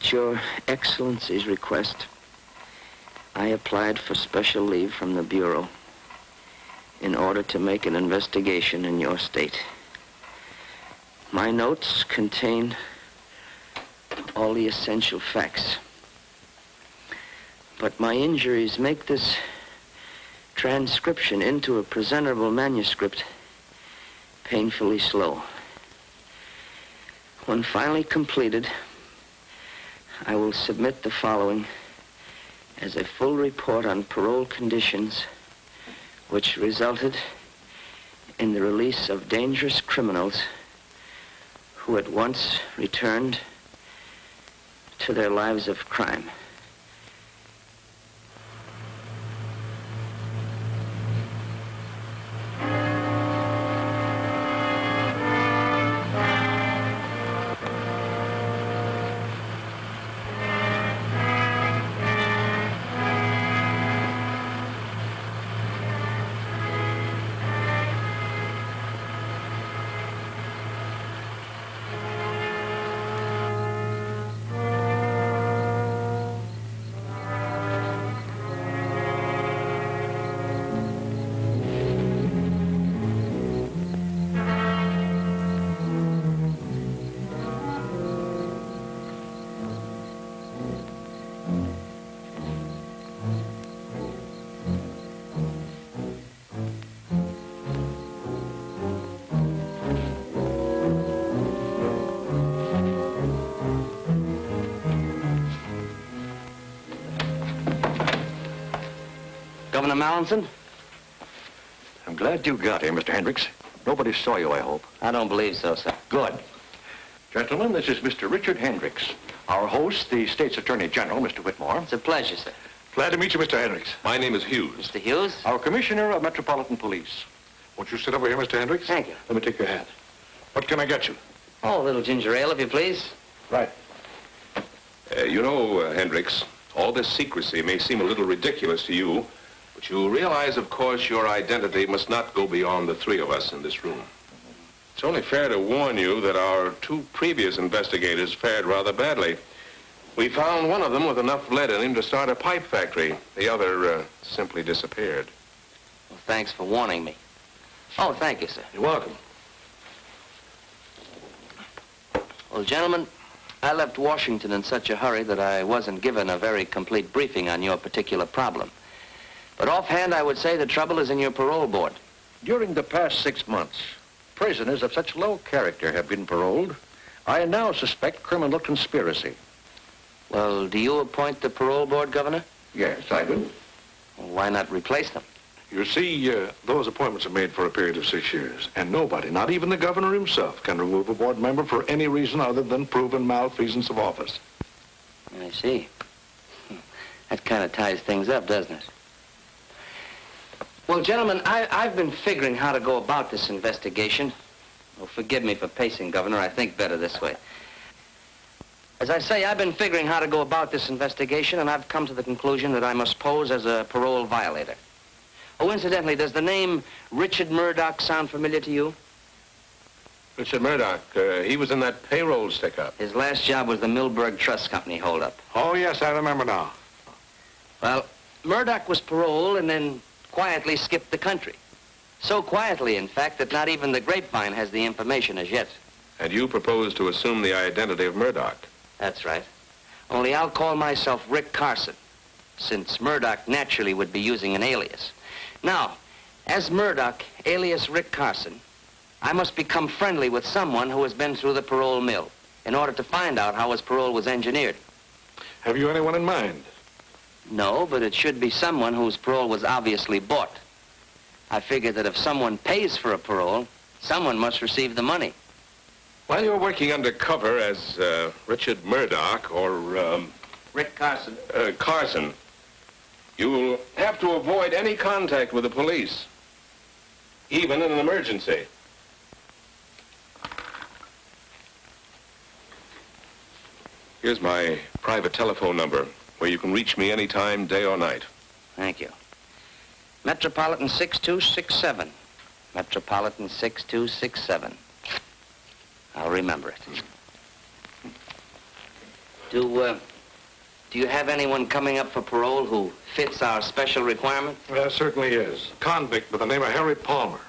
At your Excellency's request, I applied for special leave from the Bureau in order to make an investigation in your state. My notes contain all the essential facts. But my injuries make this transcription into a presentable manuscript painfully slow. When finally completed, I will submit the following as a full report on parole conditions which resulted in the release of dangerous criminals who at once returned to their lives of crime. Governor Mallinson? I'm glad you got here, Mr. Hendricks. Nobody saw you, I hope. I don't believe so, sir. Good. Gentlemen, this is Mr. Richard Hendricks. Our host, the State's Attorney General, Mr. Whitmore. It's a pleasure, sir. Glad to meet you, Mr. Hendricks. My name is Hughes. Mr. Hughes? Our Commissioner of Metropolitan Police. Won't you sit over here, Mr. Hendricks? Thank you. Let me take your hat. What can I get you? Oh, a little ginger ale, if you please. Right. You know, Hendricks, all this secrecy may seem a little ridiculous to you, but you realize, of course, your identity must not go beyond the three of us in this room. It's only fair to warn you that our two previous investigators fared rather badly. We found one of them with enough lead in him to start a pipe factory. The other simply disappeared. Well, thanks for warning me. Oh, thank you, sir. You're welcome. Well, gentlemen, I left Washington in such a hurry that I wasn't given a very complete briefing on your particular problem. But offhand, I would say the trouble is in your parole board. During the past 6 months, prisoners of such low character have been paroled. I now suspect criminal conspiracy. Well, do you appoint the parole board, Governor? Yes, I do. Well, why not replace them? You see, those appointments are made for a period of 6 years, and nobody, not even the governor himself, can remove a board member for any reason other than proven malfeasance of office. I see. That kind of ties things up, doesn't it? Well, gentlemen, I've been figuring how to go about this investigation. Oh, forgive me for pacing, Governor. I think better this way. As I say, I've been figuring how to go about this investigation, and I've come to the conclusion that I must pose as a parole violator. Oh, incidentally, does the name Richard Murdoch sound familiar to you? Richard Murdoch, he was in that payroll stick-up. His last job was the Milberg Trust Company holdup. Oh, yes, I remember now. Well, Murdoch was paroled and then quietly skipped the country. So quietly, in fact, that not even the grapevine has the information as yet. And you propose to assume the identity of Murdoch. That's right. Only I'll call myself Rick Carson, since Murdoch naturally would be using an alias. Now, as Murdoch, alias Rick Carson, I must become friendly with someone who has been through the parole mill in order to find out how his parole was engineered. Have you anyone in mind? No, but it should be someone whose parole was obviously bought. I figure that if someone pays for a parole, someone must receive the money. While you're working undercover as Richard Murdoch or Rick Carson. Carson, you'll have to avoid any contact with the police, even in an emergency. Here's my private telephone number, where you can reach me anytime, day or night. Thank you. Metropolitan 6267. Metropolitan 6267. I'll remember it. Do you have anyone coming up for parole who fits our special requirement? There certainly is. A convict by the name of Harry Palmer.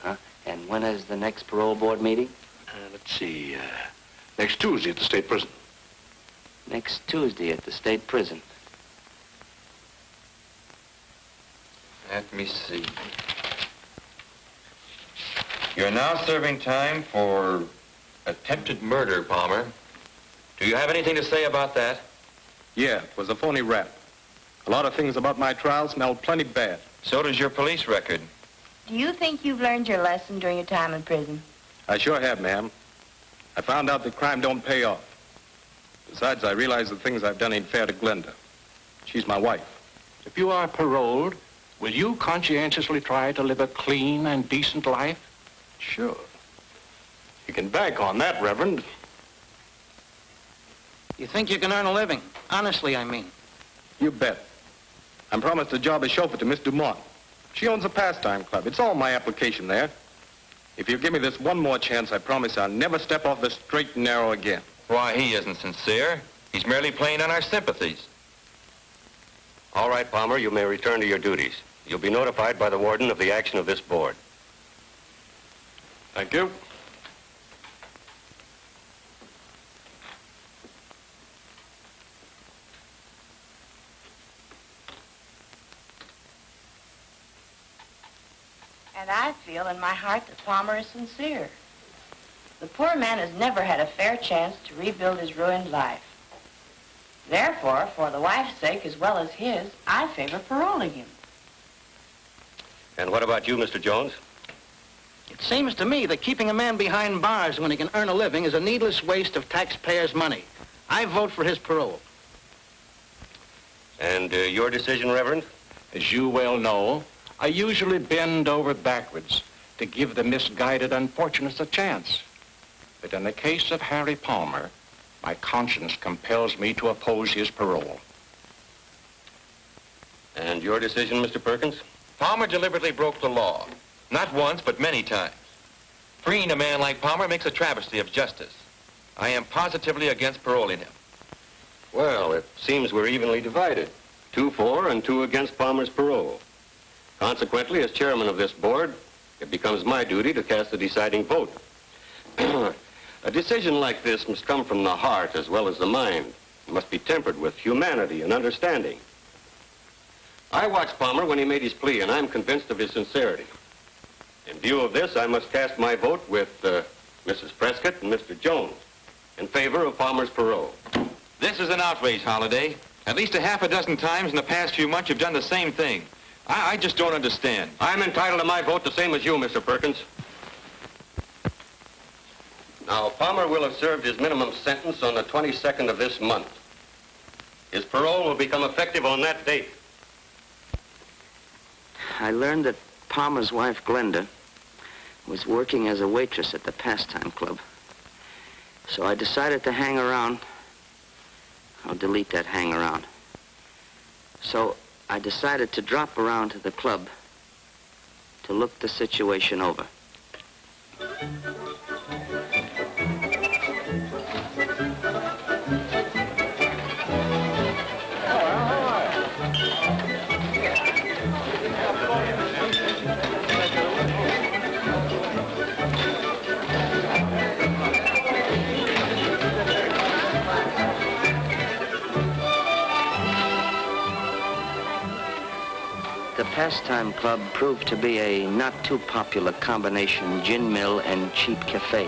Uh-huh. And when is the next parole board meeting? Let's see, next Tuesday at the state prison. Next Tuesday at the state prison. Let me see. You're now serving time for attempted murder, Palmer. Do you have anything to say about that? Yeah, it was a phony rap. A lot of things about my trial smelled plenty bad. So does your police record. Do you think you've learned your lesson during your time in prison? I sure have, ma'am. I found out that crime don't pay off. Besides, I realize the things I've done ain't fair to Glenda. She's my wife. If you are paroled, will you conscientiously try to live a clean and decent life? Sure. You can bank on that, Reverend. You think you can earn a living? Honestly, I mean. You bet. I'm promised a job as chauffeur to Miss Dumont. She owns a pastime club. It's all my application there. If you give me this one more chance, I promise I'll never step off the straight and narrow again. Why, he isn't sincere. He's merely playing on our sympathies. All right, Palmer, you may return to your duties. You'll be notified by the warden of the action of this board. Thank you. And I feel in my heart that Palmer is sincere. The poor man has never had a fair chance to rebuild his ruined life. Therefore, for the wife's sake as well as his, I favor paroling him. And what about you, Mr. Jones? It seems to me that keeping a man behind bars when he can earn a living is a needless waste of taxpayers' money. I vote for his parole. And your decision, Reverend? As you well know, I usually bend over backwards to give the misguided unfortunates a chance. But in the case of Harry Palmer, my conscience compels me to oppose his parole. And your decision, Mr. Perkins? Palmer deliberately broke the law. Not once, but many times. Freeing a man like Palmer makes a travesty of justice. I am positively against paroling him. Well, it seems we're evenly divided. 2 for and 2 against Palmer's parole. Consequently, as chairman of this board, it becomes my duty to cast the deciding vote. A decision like this must come from the heart as well as the mind. It must be tempered with humanity and understanding. I watched Palmer when he made his plea, and I'm convinced of his sincerity. In view of this, I must cast my vote with Mrs. Prescott and Mr. Jones in favor of Palmer's parole. This is an outrage, Holliday. At least a half a dozen times in the past few months you've done the same thing. I just don't understand. I'm entitled to my vote the same as you, Mr. Perkins. Now, Palmer will have served his minimum sentence on the 22nd of this month. His parole will become effective on that date. I learned that Palmer's wife, Glenda, was working as a waitress at the pastime club. So I decided to hang around. I'll delete that hang around. So I decided to drop around to the club to look the situation over. The Pastime Club proved to be a not too popular combination gin mill and cheap cafe.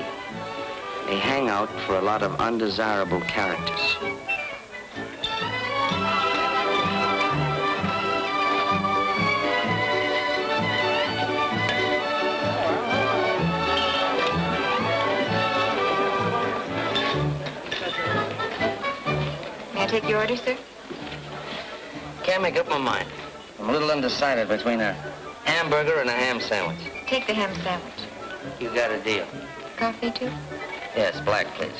A hangout for a lot of undesirable characters. May I take your order, sir? Can't make up my mind. I'm a little undecided between a hamburger and a ham sandwich. Take the ham sandwich. You got a deal. Coffee, too? Yes, black, please.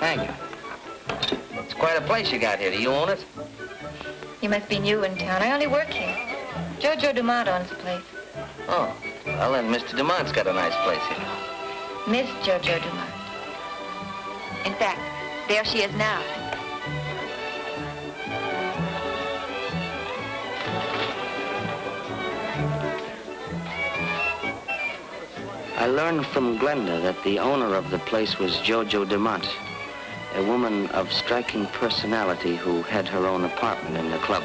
Thank you. It's quite a place you got here. Do you own it? You must be new in town. I only work here. Jojo Dumont owns the place. Oh, well, then Mr. Dumont's got a nice place here. Miss Jojo Dumont. In fact, there she is now. I learned from Glenda that the owner of the place was Jojo Dumont, a woman of striking personality who had her own apartment in the club.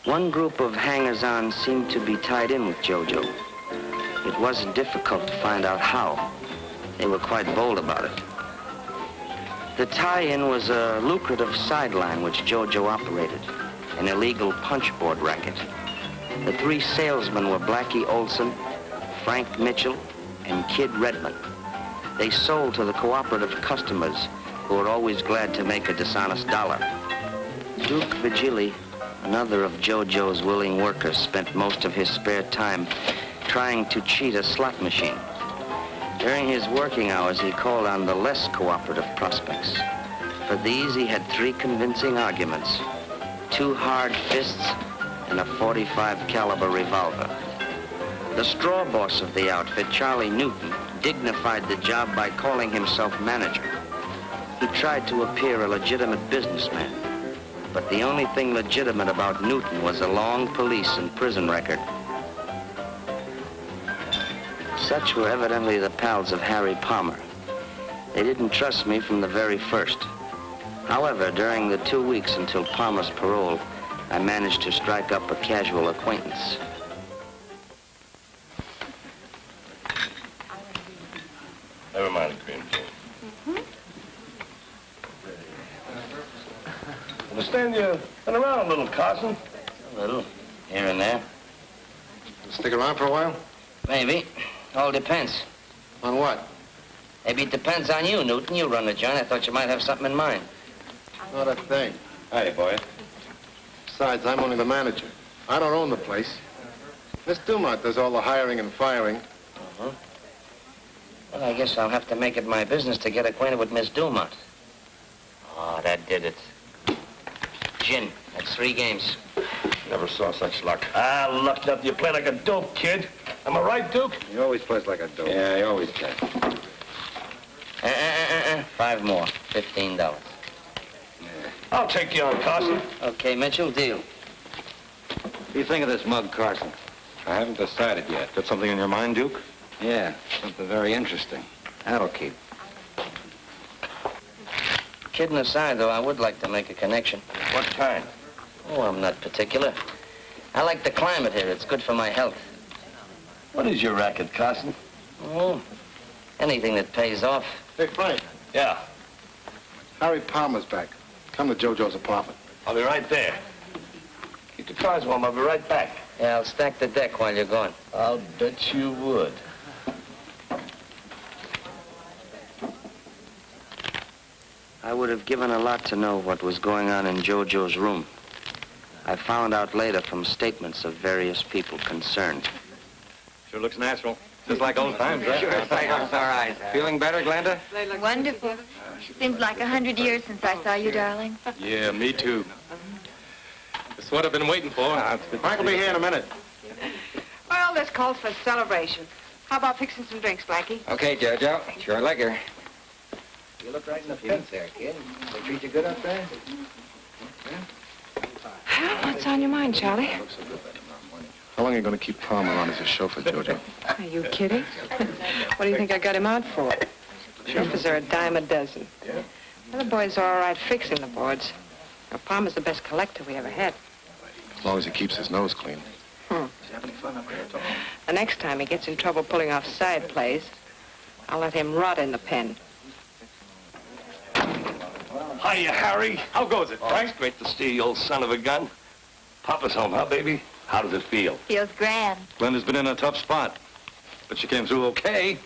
One group of hangers-on seemed to be tied in with Jojo. It wasn't difficult to find out how. They were quite bold about it. The tie-in was a lucrative sideline which Jojo operated, an illegal punchboard racket. The three salesmen were Blackie Olson, Frank Mitchell, and Kid Redmond. They sold to the cooperative customers who were always glad to make a dishonest dollar. Duke Vigili, another of Jojo's willing workers, spent most of his spare time trying to cheat a slot machine. During his working hours, he called on the less cooperative prospects. For these, he had three convincing arguments: 2 hard fists and a .45 caliber revolver. The straw boss of the outfit, Charlie Newton, dignified the job by calling himself manager. He tried to appear a legitimate businessman, but the only thing legitimate about Newton was a long police and prison record. Such were evidently the pals of Harry Palmer. They didn't trust me from the very first. However, during the 2 weeks until Palmer's parole, I managed to strike up a casual acquaintance. Never mind the cream tea. Understand you've been around a little, Carson. A little, here and there. Stick around for a while? Maybe. All depends. On what? Maybe it depends on you, Newton. You run the joint. I thought you might have something in mind. Not a thing. Howdy, boy. Besides, I'm only the manager. I don't own the place. Miss Dumont does all the hiring and firing. Uh-huh. Well, I guess I'll have to make it my business to get acquainted with Miss Dumont. Oh, that did it. Gin. That's 3 games. Never saw such luck. Ah, lucked up. You play like a dope, kid. Am I right, Duke? He always plays like a dope. Yeah, he always can. 5 more. $15. I'll take you on, Carson. Okay, Mitchell, deal. What do you think of this mug, Carson? I haven't decided yet. Got something in your mind, Duke? Yeah, something very interesting. That'll keep. Kidding aside, though, I would like to make a connection. What kind? Oh, I'm not particular. I like the climate here. It's good for my health. What is your racket, Carson? Oh, anything that pays off. Hey, Frank. Yeah, Harry Palmer's back. Come to Jojo's apartment. I'll be right there. Keep the cars warm. I'll be right back. Yeah, I'll stack the deck while you're gone. I'll bet you would. I would have given a lot to know what was going on in Jojo's room. I found out later from statements of various people concerned. Sure looks natural. Just like old times, right? Sure, it's like all right. Feeling better, Glenda? Wonderful. Seems like 100 years since I saw you, darling. Yeah, me too. It's what I've been waiting for. Frank will be here in a minute. Well, this calls for a celebration. How about fixing some drinks, Blackie? Okay, Jojo. Sure liquor. You look right in the pins there, kid. They treat you good up there? What's on your mind, Charlie? How long are you going to keep Palmer on as a chauffeur, Jojo? Are you kidding? What do you think I got him out for? Chauffeurs are a dime a dozen. Other boys are all right fixing the boards. Now, Palmer's the best collector we ever had. As long as he keeps his nose clean. The next time he gets in trouble pulling off side plays, I'll let him rot in the pen. Hiya, Harry. How goes it, Frank? It's great to see you, old son of a gun. Papa's home, huh, baby? How does it feel? Feels grand. Glenda's been in a tough spot, but she came through okay.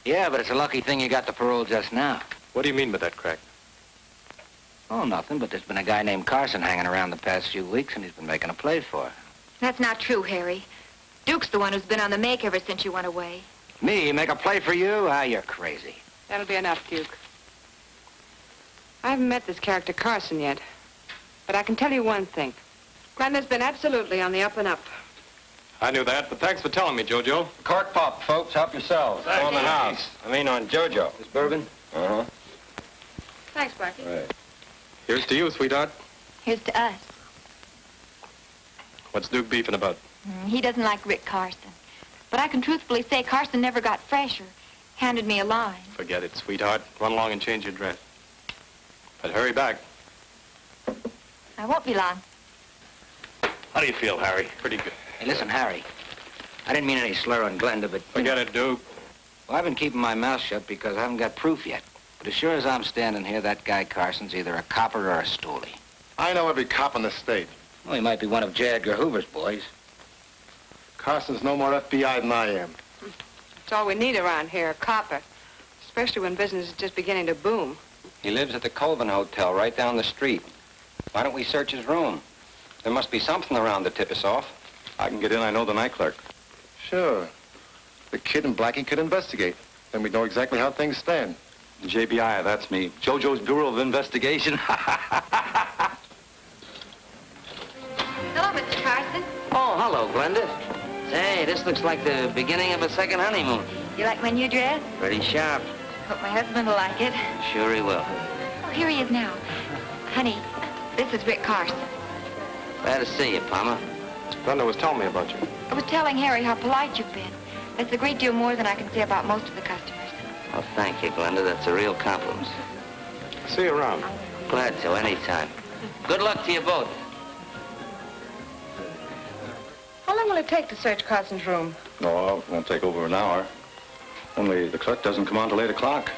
Yeah, but it's a lucky thing you got the parole just now. What do you mean by that, Crack? Oh, nothing, but there's been a guy named Carson hanging around the past few weeks, and he's been making a play for her. That's not true, Harry. Duke's the one who's been on the make ever since you went away. Me, make a play for you? Ah, you're crazy. That'll be enough, Duke. I haven't met this character Carson yet, but I can tell you one thing. Glenda's been absolutely on the up and up. I knew that, but thanks for telling me, Jojo. Cork pop, folks. Help yourselves. On the house. I mean on Jojo. This bourbon? Uh-huh. Thanks, Blackie. Right. Here's to you, sweetheart. Here's to us. What's Duke beefing about? He doesn't like Rick Carson. But I can truthfully say Carson never got fresh or handed me a line. Forget it, sweetheart. Run along and change your dress. But hurry back. I won't be long. How do you feel, Harry? Pretty good. Hey, listen, Harry. I didn't mean any slur on Glenda, but... Forget it, Duke. Well, I've been keeping my mouth shut because I haven't got proof yet. But as sure as I'm standing here, that guy Carson's either a copper or a stoolie. I know every cop in the state. Well, he might be one of J. Edgar Hoover's boys. Carson's no more FBI than I am. It's all we need around here, a copper. Especially when business is just beginning to boom. He lives at the Colvin Hotel right down the street. Why don't we search his room? There must be something around to tip us off. I can get in. I know the night clerk. Sure. The kid and Blackie could investigate. Then we'd know exactly how things stand. JBI, that's me. Jojo's Bureau of Investigation. Hello, Mr. Carson. Oh, hello, Glenda. Say, this looks like the beginning of a second honeymoon. You like my new dress? Pretty sharp. Hope my husband will like it. Sure he will. Oh, here he is now. Honey, this is Rick Carson. Glad to see you, Palmer. Glenda was telling me about you. I was telling Harry how polite you've been. That's a great deal more than I can say about most of the customers. Well, thank you, Glenda. That's a real compliment. See you around. Glad to, anytime. Good luck to you both. How long will it take to search Carson's room? No, it won't take over an hour. Only the clerk doesn't come on till 8 o'clock.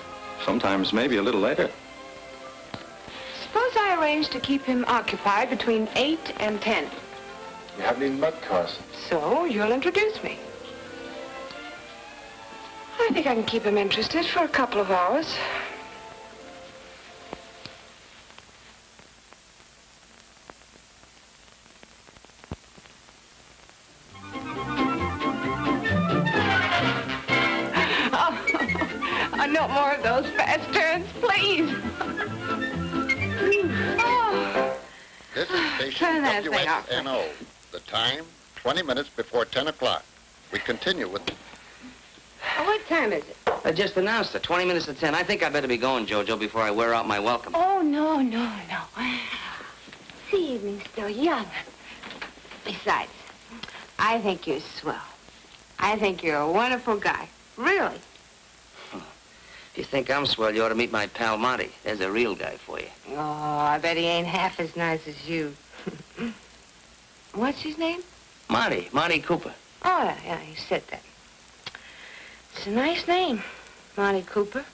Sometimes maybe a little later. Suppose I arrange to keep him occupied between 8 and 10. You haven't even met Carson. So, you'll introduce me. I think I can keep him interested for a couple of hours. Oh, no more of those fast turns, please. Oh. This is station Turn that thing off. WXNO. The time, 20 minutes before 10 o'clock. We continue with... What time is it? I just announced it, 20 minutes to 10. I think I better be going, Jojo, before I wear out my welcome. Oh, no. The evening's still young. Besides, I think you're swell. I think you're a wonderful guy. Really. If you think I'm swell, you ought to meet my pal Monty. There's a real guy for you. Oh, I bet he ain't half as nice as you. What's his name? Monty Cooper. Oh, yeah, you said that. It's a nice name, Monty Cooper.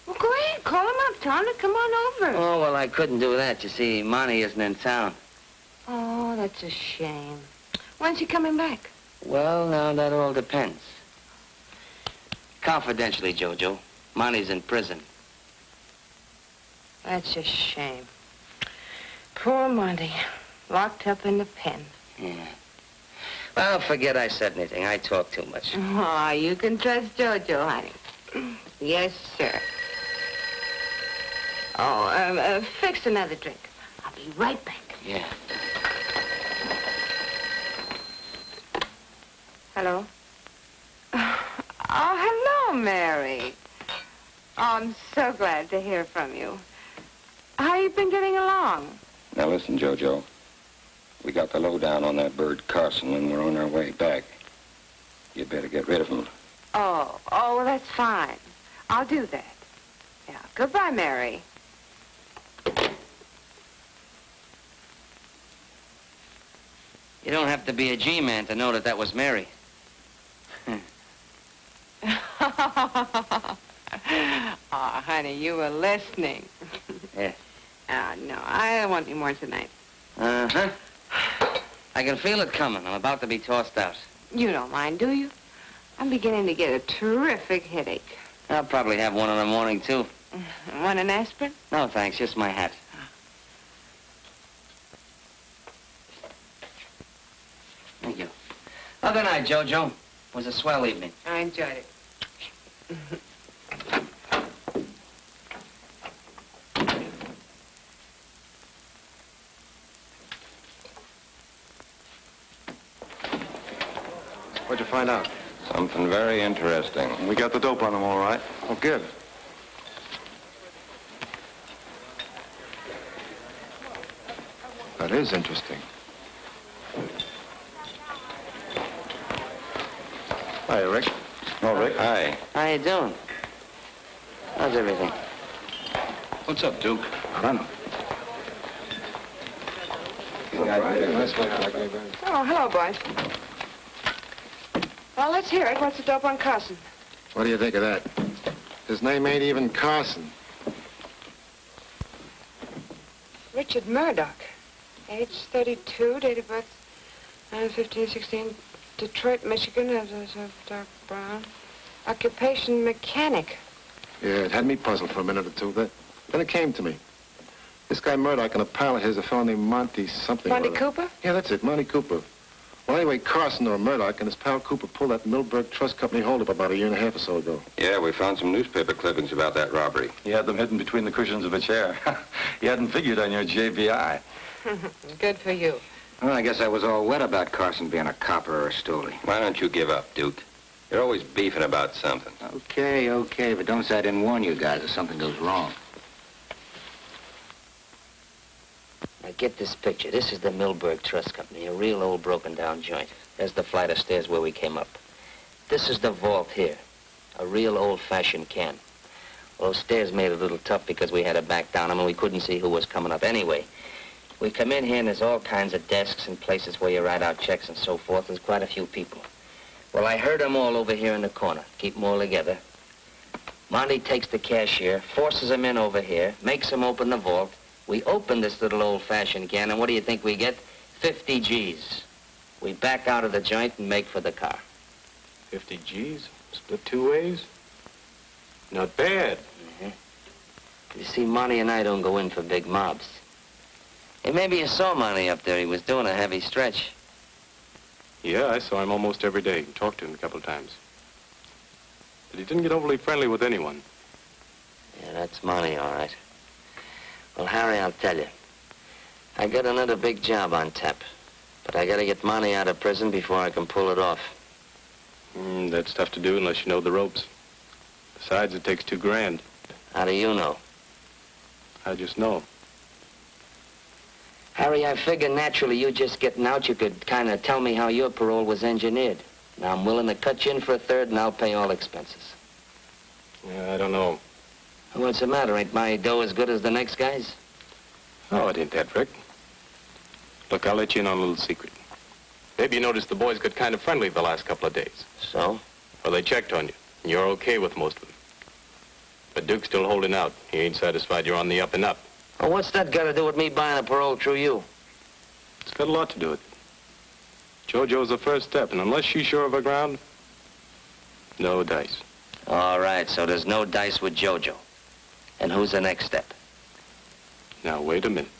Well, go ahead, call him up. Tell him to come on over. Oh, well, I couldn't do that. You see, Monty isn't in town. Oh, that's a shame. When's he coming back? Well, now, that all depends. Confidentially, Jojo, Monty's in prison. That's a shame. Poor Monty, locked up in the pen. Yeah. Well, forget I said anything. I talk too much. Oh, you can trust Jojo, honey. Yes, sir. Oh, fix another drink. I'll be right back. Yeah. Hello? Oh, hello, Mary. Oh, I'm so glad to hear from you. How you been getting along? Now listen, Jojo. We got the lowdown on that bird Carson, and we're on our way back. You'd better get rid of him. Oh, well, that's fine. I'll do that. Yeah, goodbye, Mary. You don't have to be a G-man to know that that was Mary. Oh, honey, you were listening. Yeah. Oh, no, I don't want any more tonight. Uh-huh. I can feel it coming. I'm about to be tossed out. You don't mind, do you? I'm beginning to get a terrific headache. I'll probably have one in the morning, too. Want an aspirin? No, thanks. Just my hat. Thank you. Well, good night, Jojo. It was a swell evening. I enjoyed it. What'd you find out? Something very interesting. We got the dope on them all right. Oh, good. That is interesting. Hi, Rick. Oh, Rick. Hi. How you doing? How's everything? What's up, Duke? I don't know. Oh, hello, boys. Well, let's hear it. What's the dope on Carson? What do you think of that? His name ain't even Carson. Richard Murdoch. Age 32, date of birth 9/15/16, Detroit, Michigan, has a dark brown. Occupation mechanic. Yeah, it had me puzzled for a minute or two. Then it came to me. This guy Murdoch and a pal of his, a fellow named Monty something. Monty Cooper? Yeah, that's it, Monty Cooper. Well, anyway, Carson or Murdoch and his pal Cooper pulled that Milberg Trust Company holdup about a year and a half or so ago. Yeah, we found some newspaper clippings about that robbery. You had them hidden between the cushions of a chair. You hadn't figured on your JVI. Good for you. Well, I guess I was all wet about Carson being a copper or a stoolie. Why don't you give up, Duke? You're always beefing about something. Okay, but don't say I didn't warn you guys if something goes wrong. Now, get this picture. This is the Milberg Trust Company, a real old broken-down joint. There's the flight of stairs where we came up. This is the vault here, a real old-fashioned can. Well, those stairs made it a little tough because we had to back down them and we couldn't see who was coming up anyway. We come in here and there's all kinds of desks and places where you write out checks and so forth. There's quite a few people. Well, I heard them all over here in the corner. Keep them all together. Monty takes the cashier, forces them in over here, makes them open the vault. We open this little old-fashioned can, and what do you think we get? 50 G's. We back out of the joint and make for the car. 50 G's? Split two ways? Not bad. You see, Monty and I don't go in for big mobs. Hey, maybe you saw Monty up there. He was doing a heavy stretch. Yeah, I saw him almost every day. Talked to him a couple of times. But he didn't get overly friendly with anyone. Yeah, that's Monty, all right. Well, Harry, I'll tell you. I got another big job on tap. But I gotta get Monty out of prison before I can pull it off. That's tough to do unless you know the ropes. Besides, it takes $2 grand. How do you know? I just know. Harry, I figure naturally you just getting out, you could kind of tell me how your parole was engineered. Now, I'm willing to cut you in for a third, and I'll pay all expenses. Yeah, I don't know. What's the matter? Ain't my dough as good as the next guy's? Oh, it ain't that, Rick. Look, I'll let you in on a little secret. Maybe you noticed the boys got kind of friendly the last couple of days. So? Well, they checked on you, and you're okay with most of them. But Duke's still holding out. He ain't satisfied you're on the up and up. Well, what's that got to do with me buying a parole through you? It's got a lot to do with it. JoJo's the first step, and unless she's sure of her ground, no dice. All right, so there's no dice with JoJo. And who's the next step? Now, wait a minute.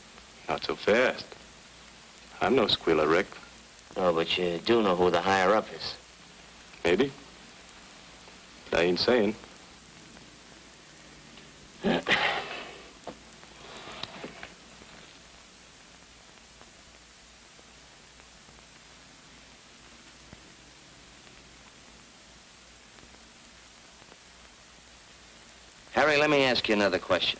Not so fast. I'm no squealer, Rick. Oh, but you do know who the higher-up is. Maybe. But I ain't saying. Harry, let me ask you another question.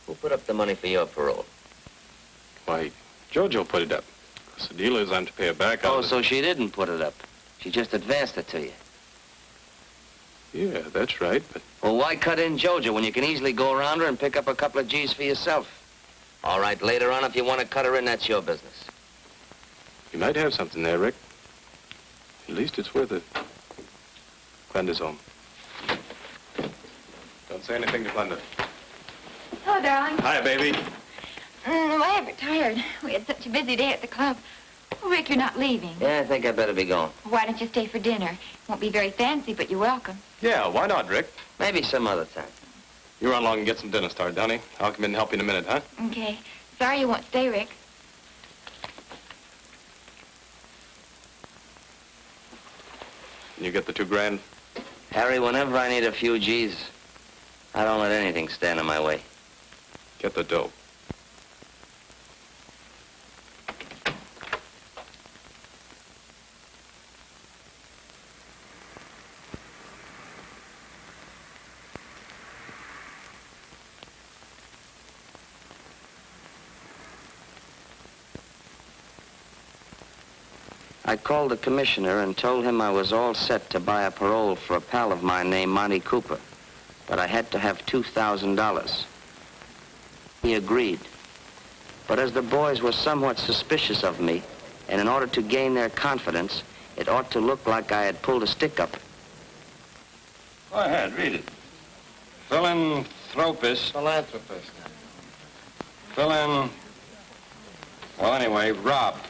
Who put up the money for your parole? Why, JoJo put it up. Because the deal is I'm to pay her back. Oh, so she didn't put it up. She just advanced it to you. Yeah, that's right, but... Well, why cut in JoJo when you can easily go around her and pick up a couple of G's for yourself? All right, later on, if you want to cut her in, that's your business. You might have something there, Rick. At least it's worth it. Glenda's home. Don't say anything to Glenda. Hello, darling. Hi, baby. I'm ever tired. We had such a busy day at the club. Oh, Rick, you're not leaving. Yeah, I think I better be going. Why don't you stay for dinner? Won't be very fancy, but you're welcome. Yeah, why not, Rick? Maybe some other time. You run along and get some dinner started, honey. I'll come in and help you in a minute, huh? Okay. Sorry you won't stay, Rick. You get the $2 grand? Harry, whenever I need a few G's, I don't let anything stand in my way. Get the dough. I called the commissioner and told him I was all set to buy a parole for a pal of mine named Monty Cooper, but I had to have $2,000. He agreed. But as the boys were somewhat suspicious of me, and in order to gain their confidence, it ought to look like I had pulled a stick up. Go ahead, read it. Philanthropist. Philanthropist. Well, anyway, robbed.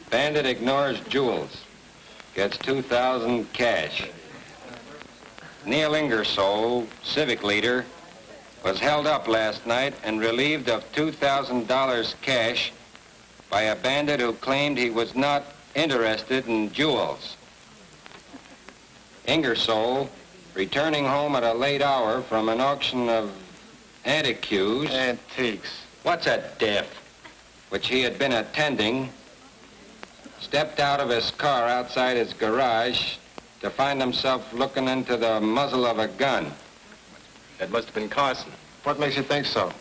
Bandit ignores jewels. Gets $2,000 cash. Neil Ingersoll, civic leader, was held up last night and relieved of $2,000 cash by a bandit who claimed he was not interested in jewels. Ingersoll, returning home at a late hour from an auction of Antiques. What's a diff? Which he had been attending, stepped out of his car outside his garage to find himself looking into the muzzle of a gun. That must have been Carson. What makes you think so?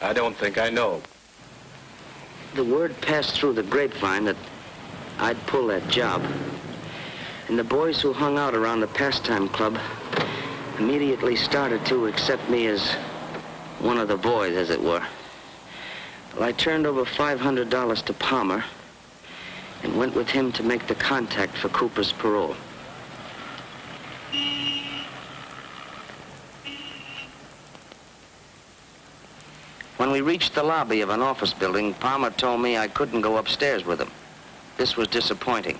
I don't think I know. The word passed through the grapevine that I'd pull that job. And the boys who hung out around the pastime club immediately started to accept me as one of the boys, as it were. Well, I turned over $500 to Palmer and went with him to make the contact for Cooper's parole. When we reached the lobby of an office building, Palmer told me I couldn't go upstairs with him. This was disappointing.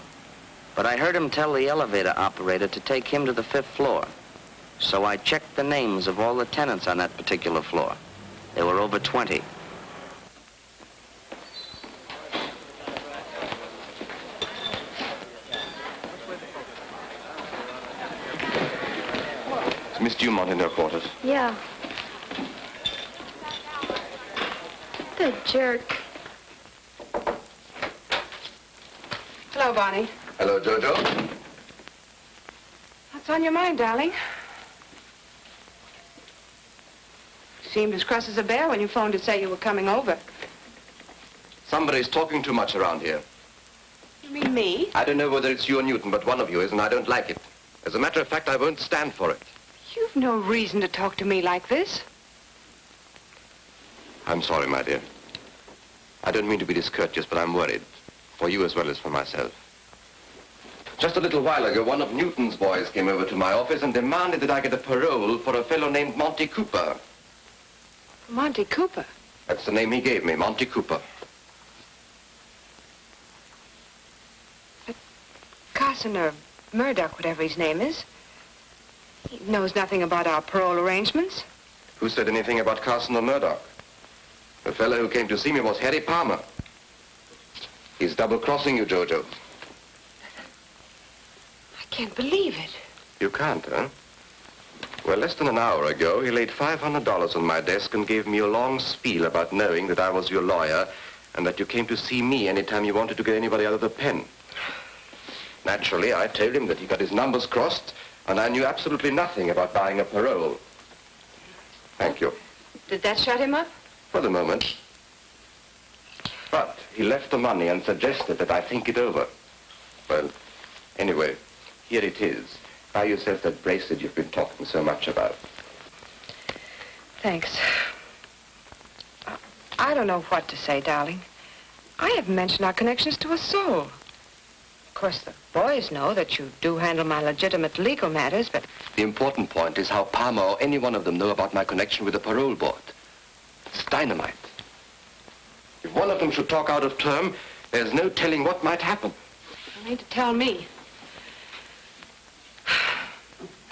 But I heard him tell the elevator operator to take him to the 5th floor. So I checked the names of all the tenants on that particular floor. There were over 20. Is Miss Dumont in her quarters? Yeah. The jerk. Hello, Barney. Hello, Jojo. What's on your mind, darling? Seemed as cross as a bear when you phoned to say you were coming over. Somebody's talking too much around here. You mean me? I don't know whether it's you or Newton, but one of you is, and I don't like it. As a matter of fact, I won't stand for it. You've no reason to talk to me like this. I'm sorry, my dear. I don't mean to be discourteous, but I'm worried. For you as well as for myself. Just a little while ago, one of Newton's boys came over to my office and demanded that I get a parole for a fellow named Monty Cooper. Monty Cooper? That's the name he gave me, Monty Cooper. But Carson or Murdoch, whatever his name is, he knows nothing about our parole arrangements. Who said anything about Carson or Murdoch? The fellow who came to see me was Harry Palmer. He's double-crossing you, Jojo. I can't believe it. You can't, huh? Well, less than an hour ago, he laid $500 on my desk and gave me a long spiel about knowing that I was your lawyer and that you came to see me anytime you wanted to get anybody out of the pen. Naturally, I told him that he got his numbers crossed and I knew absolutely nothing about buying a parole. Thank you. Did that shut him up? For the moment. But he left the money and suggested that I think it over. Well, anyway, here it is. Buy yourself that bracelet you've been talking so much about. Thanks. I don't know what to say, darling. I haven't mentioned our connections to a soul. Of course, the boys know that you do handle my legitimate legal matters, but... The important point is how Palmer or any one of them know about my connection with the parole board. It's dynamite. If one of them should talk out of term, there's no telling what might happen. You need to tell me.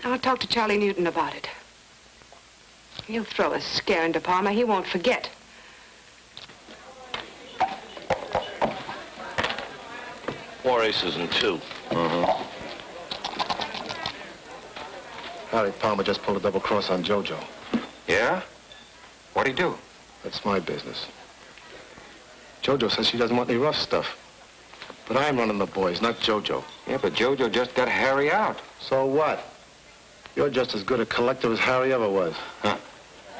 I'll talk to Charlie Newton about it. He'll throw a scare into Palmer. He won't forget. Four aces and two. Harry Palmer just pulled a double cross on Jojo. Yeah? What'd he do? That's my business. Jojo says she doesn't want any rough stuff. But I'm running the boys, not Jojo. Yeah, but Jojo just got Harry out. So what? You're just as good a collector as Harry ever was. Huh.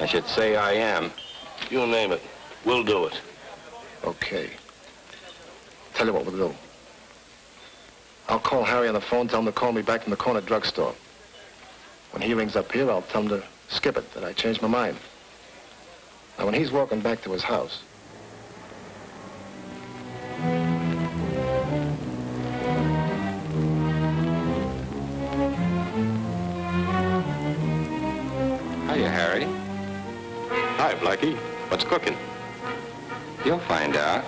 I should say I am. You name it. We'll do it. Okay. Tell you what we'll do. I'll call Harry on the phone, tell him to call me back from the corner drugstore. When he rings up here, I'll tell him to skip it, that I changed my mind. Now, when he's walking back to his house... Hiya, Harry. Hi, Blackie. What's cooking? You'll find out.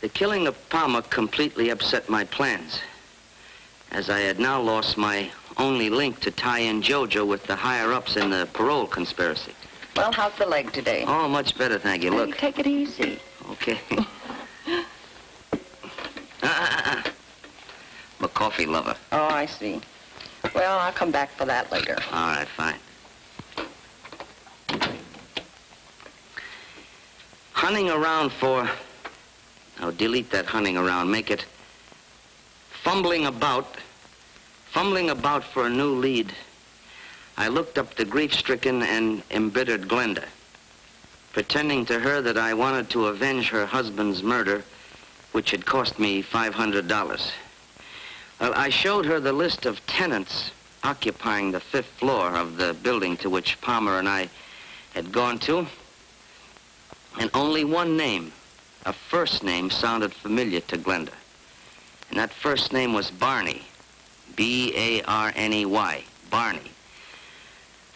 The killing of Palmer completely upset my plans, as I had now lost my only link to tie in JoJo with the higher-ups in the parole conspiracy. Well, how's the leg today? Oh, much better, thank you. Hey, Look. take it easy. Okay. I'm a coffee lover. Oh, I see. Well, I'll come back for that later. All right, fine. Hunting around for... Now, delete that hunting around. Make it fumbling about for a new lead. I looked up the grief-stricken and embittered Glenda, pretending to her that I wanted to avenge her husband's murder, which had cost me $500. Well, I showed her the list of tenants occupying the 5th floor of the building to which Palmer and I had gone to, and only one name, a first name, sounded familiar to Glenda. And that first name was Barney. B-A-R-N-E-Y. Barney.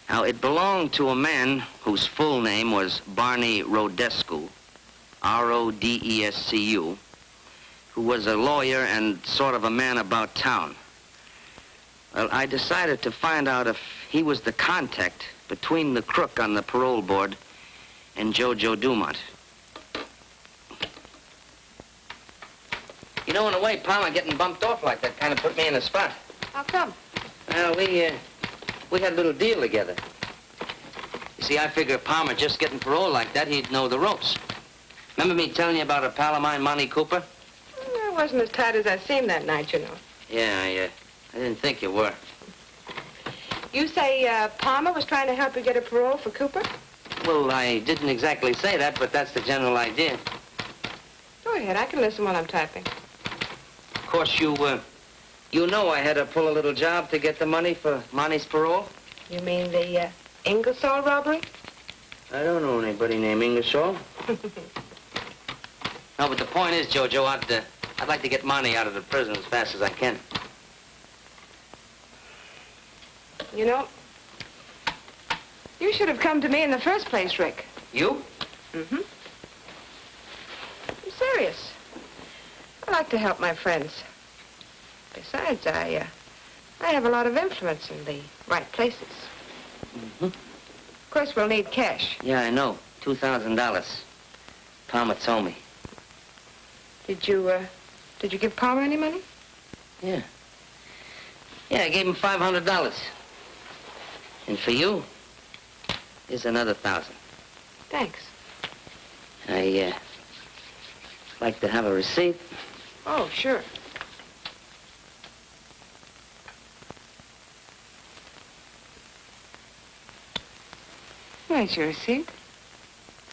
Now, it belonged to a man whose full name was Barney Rodescu, R-O-D-E-S-C-U, who was a lawyer and sort of a man about town. Well, I decided to find out if he was the contact between the crook on the parole board and JoJo Dumont. You know, in a way, Palmer getting bumped off like that kind of put me in a spot. How come? Well, we had a little deal together. You see, I figure Palmer just getting parole like that, he'd know the ropes. Remember me telling you about a pal of mine, Monty Cooper? I wasn't as tight as I seemed that night, you know. Yeah, I didn't think you were. You say Palmer was trying to help you get a parole for Cooper? Well, I didn't exactly say that, but that's the general idea. Go ahead, I can listen while I'm typing. Of course, you know I had to pull a little job to get the money for Monty's parole. You mean the Ingersoll robbery? I don't know anybody named Ingersoll. No, but the point is, JoJo, I'd like to get Monty out of the prison as fast as I can. You know, you should have come to me in the first place, Rick. You? Mm-hmm. I'm serious. I like to help my friends. Besides, I have a lot of influence in the right places. Mm-hmm. Of course, we'll need cash. Yeah, I know. $2,000. Palmer told me. Did you give Palmer any money? Yeah. Yeah, I gave him $500. And for you, here's another 1,000. Thanks. I, like to have a receipt. Oh, sure. There's your receipt.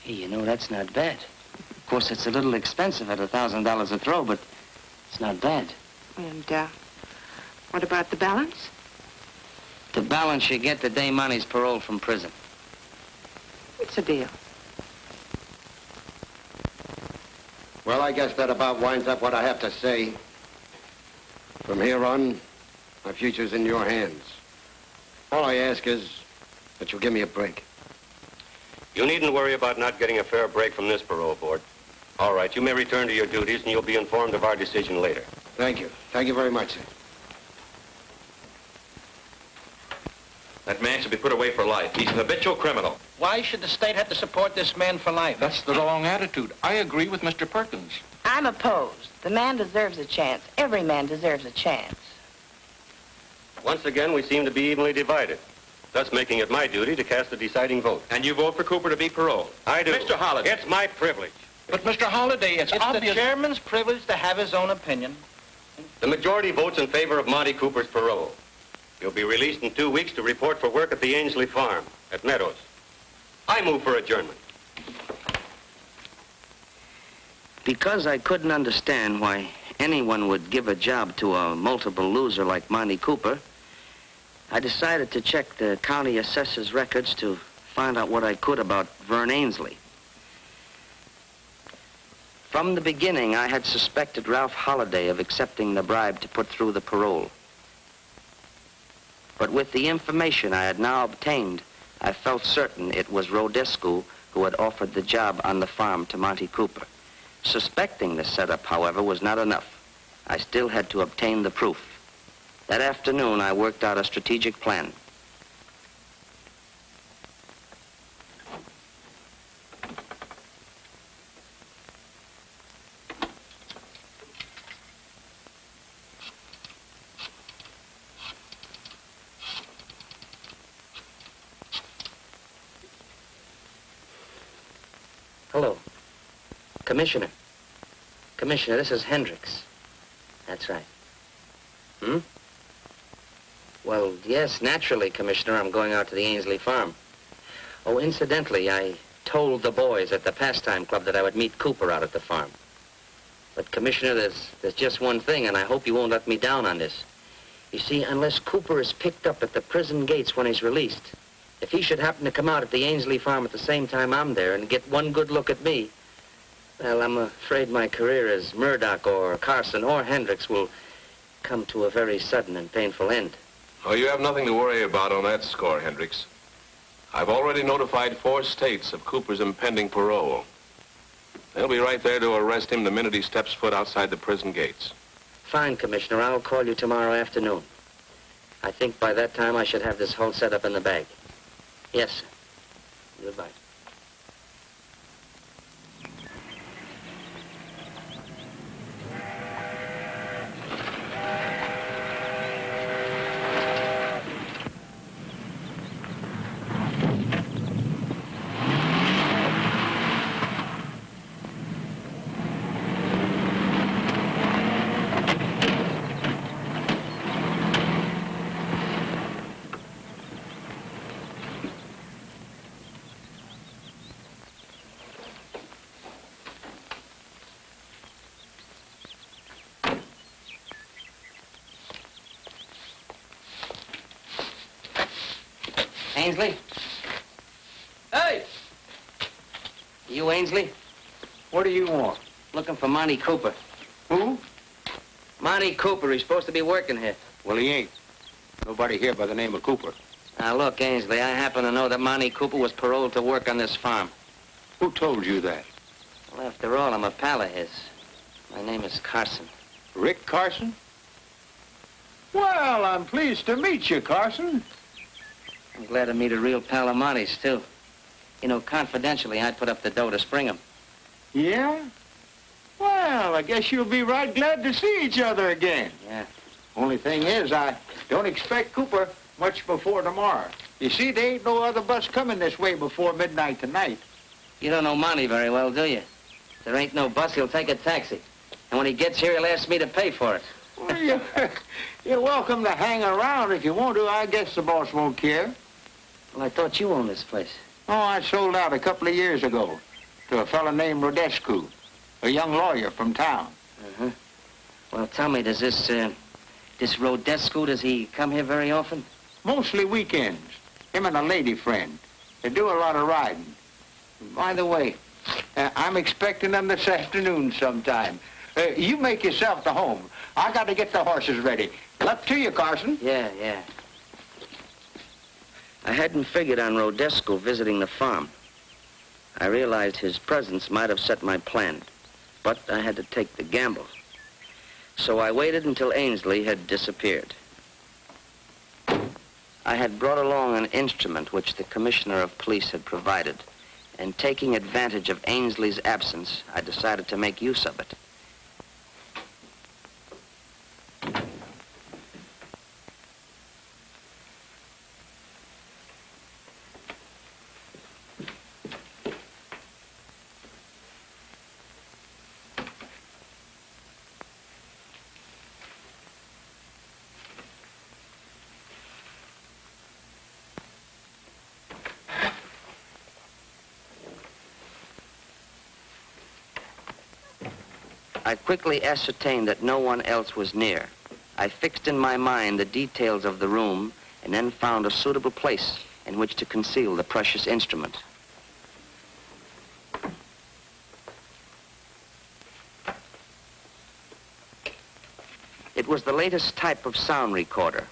Hey, you know, that's not bad. Of course, it's a little expensive at $1,000 a throw, but it's not bad. And, what about the balance? The balance you get the day Monty's paroled from prison. It's a deal. Well, I guess that about winds up what I have to say. From here on, my future's in your hands. All I ask is that you give me a break. You needn't worry about not getting a fair break from this parole board. All right, you may return to your duties, and you'll be informed of our decision later. Thank you. Thank you very much, sir. That man should be put away for life. He's an habitual criminal. Why should the state have to support this man for life? That's the wrong attitude. I agree with Mr. Perkins. I'm opposed. The man deserves a chance. Every man deserves a chance. Once again, we seem to be evenly divided, thus making it my duty to cast the deciding vote. And you vote for Cooper to be paroled? I do. Mr. Holliday. It's my privilege. But, Mr. Holliday, it's obvious... the chairman's privilege to have his own opinion. The majority votes in favor of Monty Cooper's parole. He'll be released in 2 weeks to report for work at the Ainsley farm at Meadows. I move for adjournment. Because I couldn't understand why anyone would give a job to a multiple loser like Monty Cooper, I decided to check the county assessor's records to find out what I could about Vern Ainsley. From the beginning, I had suspected Ralph Holliday of accepting the bribe to put through the parole. But with the information I had now obtained, I felt certain it was Rodescu who had offered the job on the farm to Monty Cooper. Suspecting the setup, however, was not enough. I still had to obtain the proof. That afternoon, I worked out a strategic plan. Hello. Commissioner. Commissioner, this is Hendricks. That's right. Hmm? Well, yes, naturally, Commissioner, I'm going out to the Ainsley farm. Oh, incidentally, I told the boys at the pastime club that I would meet Cooper out at the farm. But, Commissioner, there's just one thing, and I hope you won't let me down on this. You see, unless Cooper is picked up at the prison gates when he's released, if he should happen to come out at the Ainsley farm at the same time I'm there and get one good look at me, well, I'm afraid my career as Murdoch or Carson or Hendricks will come to a very sudden and painful end. Oh, you have nothing to worry about on that score, Hendricks. I've already notified 4 states of Cooper's impending parole. They'll be right there to arrest him the minute he steps foot outside the prison gates. Fine, Commissioner. I'll call you tomorrow afternoon. I think by that time I should have this whole setup in the bag. Yes, sir. Goodbye. Ainsley? Hey! You Ainsley? What do you want? Looking for Monty Cooper. Who? Monty Cooper. He's supposed to be working here. Well, he ain't. Nobody here by the name of Cooper. Now, look, Ainsley, I happen to know that Monty Cooper was paroled to work on this farm. Who told you that? Well, after all, I'm a pal of his. My name is Carson. Rick Carson? Well, I'm pleased to meet you, Carson. I'm glad to meet a real pal of Monty's, too. You know, confidentially, I put up the dough to spring him. Yeah? Well, I guess you'll be right glad to see each other again. Yeah. Only thing is, I don't expect Cooper much before tomorrow. You see, there ain't no other bus coming this way before midnight tonight. You don't know Monty very well, do you? If there ain't no bus, he'll take a taxi. And when he gets here, he'll ask me to pay for it. Well, you're welcome to hang around if you want to. I guess the boss won't care. Well, I thought you owned this place. Oh, I sold out a couple of years ago to a fellow named Rodescu, a young lawyer from town. Uh-huh. Well, tell me, does this Rodescu, does he come here very often? Mostly weekends. Him and a lady friend. They do a lot of riding. By the way, I'm expecting them this afternoon sometime. You make yourself to home. I got to get the horses ready. Luck to you, Carson. Yeah. I hadn't figured on Rodescu visiting the farm. I realized his presence might have set my plan, but I had to take the gamble. So I waited until Ainsley had disappeared. I had brought along an instrument which the commissioner of police had provided, and taking advantage of Ainsley's absence, I decided to make use of it. I quickly ascertained that no one else was near. I fixed in my mind the details of the room and then found a suitable place in which to conceal the precious instrument. It was the latest type of sound recorder.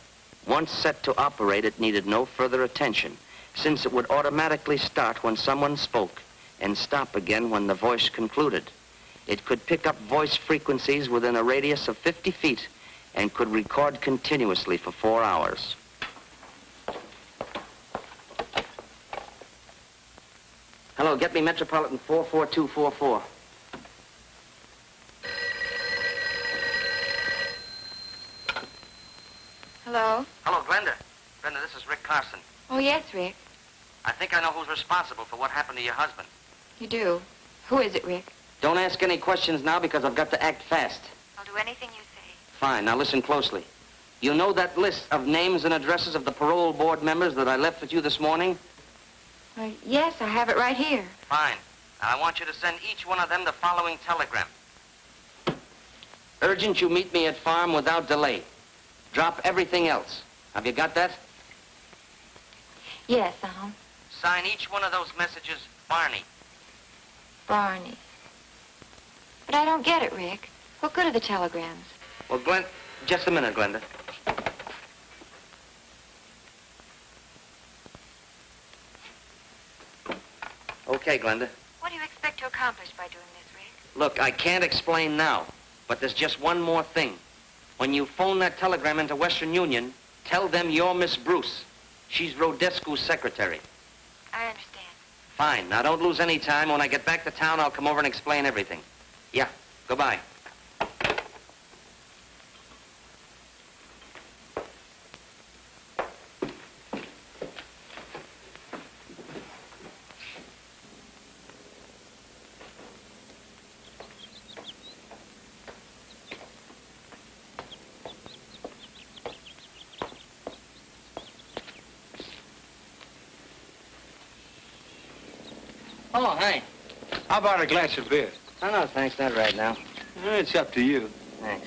Once set to operate, it needed no further attention, since it would automatically start when someone spoke and stop again when the voice concluded. It could pick up voice frequencies within a radius of 50 feet and could record continuously for 4 hours. Hello, get me Metropolitan 44244. Hello? Hello, Glenda. Glenda, this is Rick Carson. Oh, yes, Rick. I think I know who's responsible for what happened to your husband. You do? Who is it, Rick? Don't ask any questions now because I've got to act fast. I'll do anything you say. Fine, now listen closely. You know that list of names and addresses of the parole board members that I left with you this morning? Yes, I have it right here. Fine. Now I want you to send each one of them the following telegram. Urgent you meet me at farm without delay. Drop everything else. Have you got that? Yes, Sign each one of those messages Barney. Barney. But I don't get it, Rick. What good are the telegrams? Well, Glenn, just a minute, Glenda. Okay, Glenda. What do you expect to accomplish by doing this, Rick? Look, I can't explain now, but there's just one more thing. When you phone that telegram into Western Union, tell them you're Miss Bruce. She's Rodescu's secretary. I understand. Fine. Now, don't lose any time. When I get back to town, I'll come over and explain everything. Yeah. Goodbye. Oh, hi. How about a glass of beer? Oh, no, thanks. Not right now. It's up to you. Thanks.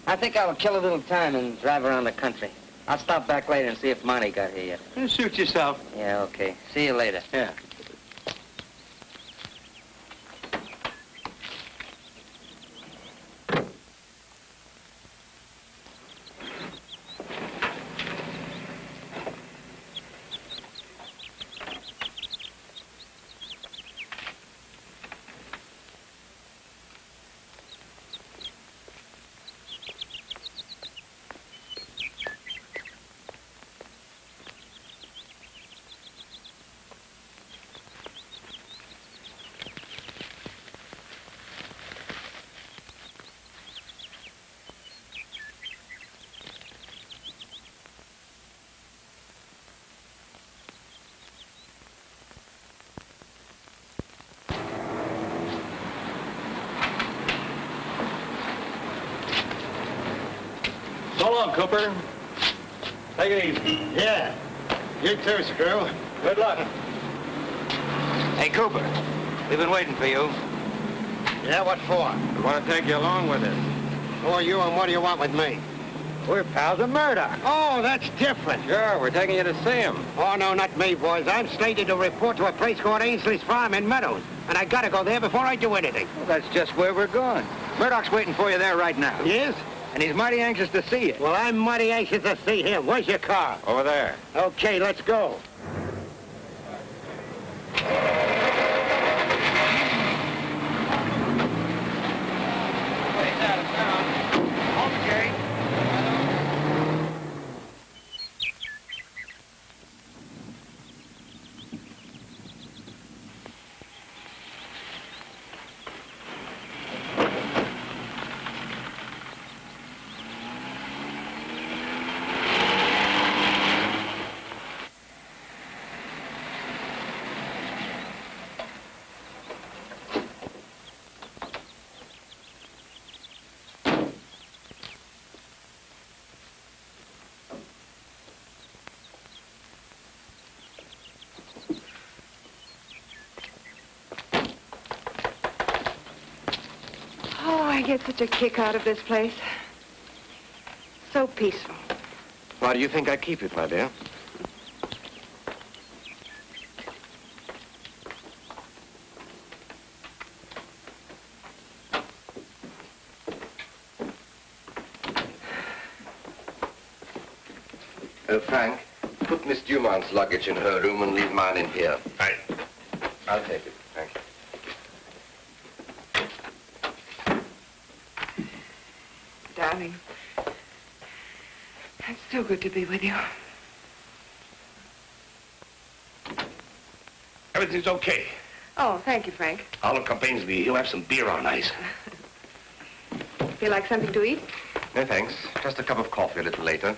I think I'll kill a little time and drive around the country. I'll stop back later and see if Monty got here yet. Suit yourself. Yeah, okay. See you later. Yeah. So long, Cooper. Take it easy. Yeah. You too, Screw. Good luck. Hey, Cooper, we've been waiting for you. Yeah, what for? We want to take you along with us. Who are you and what do you want with me? We're pals of Murdoch. Oh, that's different. Sure, we're taking you to see him. Oh, no, not me, boys. I'm slated to report to a place called Ainsley's Farm in Meadows. And I gotta go there before I do anything. Well, that's just where we're going. Murdoch's waiting for you there right now. He is? And he's mighty anxious to see you. Well, I'm mighty anxious to see him. Where's your car? Over there. Okay, let's go. I get such a kick out of this place. So peaceful. Why do you think I keep it, my dear? Oh, Frank, put Miss Dumont's luggage in her room and leave mine in here. Right. I'll take it. Thank you. Darling, it's so good to be with you. Everything's okay. Oh, thank you, Frank. Olive campaigns me. He'll have some beer on ice. Feel like something to eat? No, thanks. Just a cup of coffee a little later.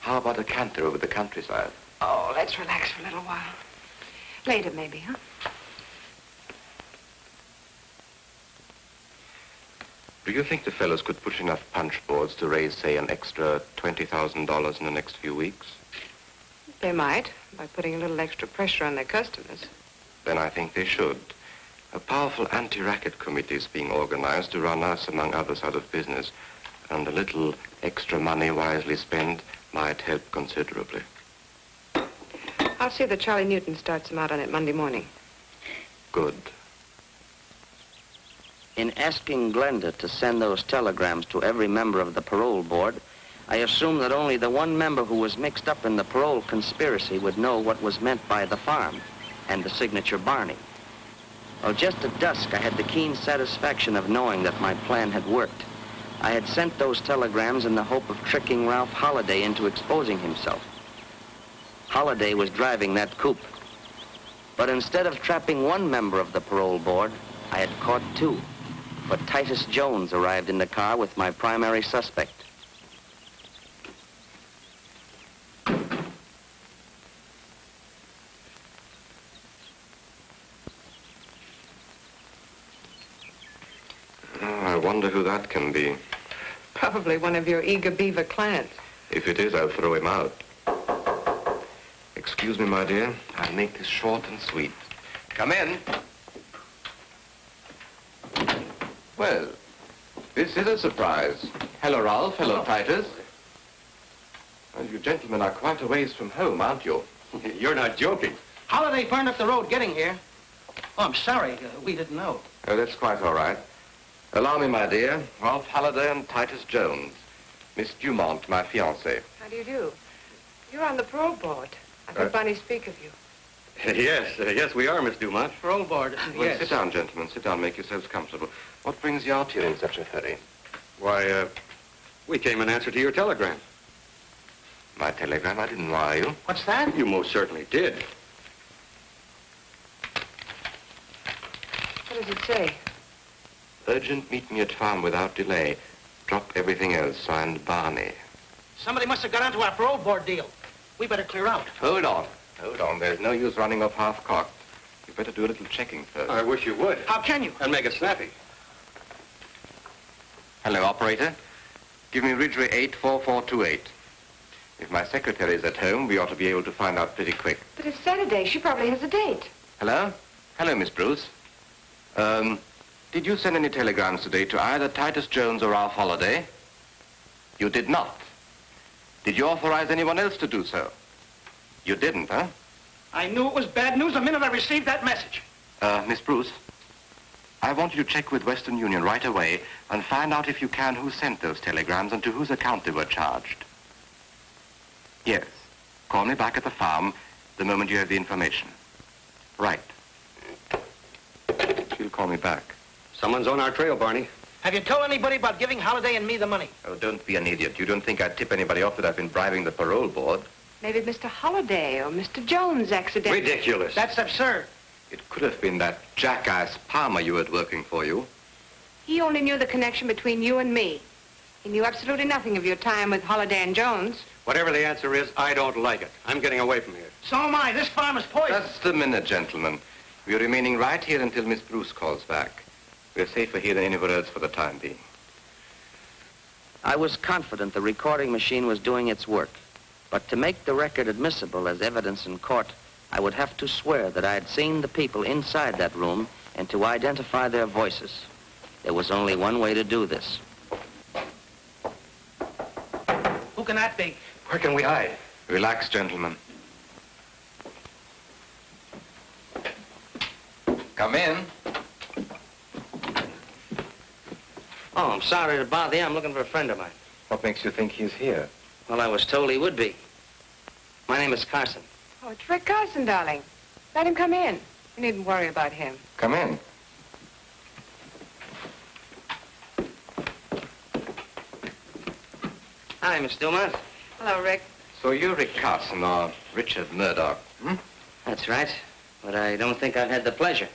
How about a canter over the countryside? Oh, let's relax for a little while. Later, maybe, huh? Do you think the fellows could push enough punch boards to raise, say, an extra $20,000 in the next few weeks? They might, by putting a little extra pressure on their customers. Then I think they should. A powerful anti-racket committee is being organized to run us, among others, out of business. And a little extra money wisely spent might help considerably. I'll see that Charlie Newton starts them out on it Monday morning. Good. In asking Glenda to send those telegrams to every member of the parole board, I assumed that only the one member who was mixed up in the parole conspiracy would know what was meant by the farm and the signature Barney. Well, just at dusk, I had the keen satisfaction of knowing that my plan had worked. I had sent those telegrams in the hope of tricking Ralph Holliday into exposing himself. Holliday was driving that coupe. But instead of trapping one member of the parole board, I had caught two. But Titus Jones arrived in the car with my primary suspect. I wonder who that can be. Probably one of your eager beaver clients. If it is, I'll throw him out. Excuse me, my dear. I'll make this short and sweet. Come in. Well, this is a surprise. Hello, Ralph. Hello, Titus. Well, you gentlemen are quite a ways from home, aren't you? You're not joking. Holiday burned up the road getting here. Oh, I'm sorry. We didn't know. Oh, that's quite all right. Allow me, my dear. Ralph Holliday and Titus Jones. Miss Dumont, my fiancée. How do you do? You're on the parole board. I heard Barney speak of you. Yes, we are, Miss Dumont. Parole board, Well, yes. sit down, gentlemen. Sit down. Make yourselves comfortable. What brings you out here in such a hurry? Why, we came in answer to your telegram. My telegram? I didn't wire you. What's that? You most certainly did. What does it say? Urgent, meet me at farm without delay. Drop everything else. Signed, Barney. Somebody must have got onto our parole board deal. We better clear out. Hold on. Hold on. There's no use running off half-cocked. You better do a little checking first. I wish you would. How can you? And make it snappy. Hello, operator. Give me Ridgeway 84428. If my secretary is at home, we ought to be able to find out pretty quick. But it's Saturday. She probably has a date. Hello? Hello, Miss Bruce. Did you send any telegrams today to either Titus Jones or Ralph Holliday? You did not. Did you authorize anyone else to do so? You didn't, huh? I knew it was bad news the minute I received that message. Miss Bruce, I want you to check with Western Union right away and find out if you can who sent those telegrams and to whose account they were charged. Yes. Call me back at the farm the moment you have the information. Right. She'll call me back. Someone's on our trail, Barney. Have you told anybody about giving Holiday and me the money? Oh, don't be an idiot. You don't think I'd tip anybody off that I've been bribing the parole board? Maybe Mr. Holliday or Mr. Jones accidentally... Ridiculous. That's absurd. It could have been that jackass Palmer you had working for you. He only knew the connection between you and me. He knew absolutely nothing of your time with Holliday and Jones. Whatever the answer is, I don't like it. I'm getting away from here. So am I. This farm is poison. Just a minute, gentlemen. We're remaining right here until Miss Bruce calls back. We're safer here than anywhere else for the time being. I was confident the recording machine was doing its work. But to make the record admissible as evidence in court, I would have to swear that I had seen the people inside that room and to identify their voices. There was only one way to do this. Who can that be? Where can we hide? Relax, gentlemen. Come in. Oh, I'm sorry to bother you. I'm looking for a friend of mine. What makes you think he's here? Well, I was told he would be. My name is Carson. Oh, it's Rick Carson, darling. Let him come in. You needn't worry about him. Come in. Hi, Miss Dumont. Hello, Rick. So you're Rick Carson, or Richard Murdoch, hmm? That's right. But I don't think I've had the pleasure.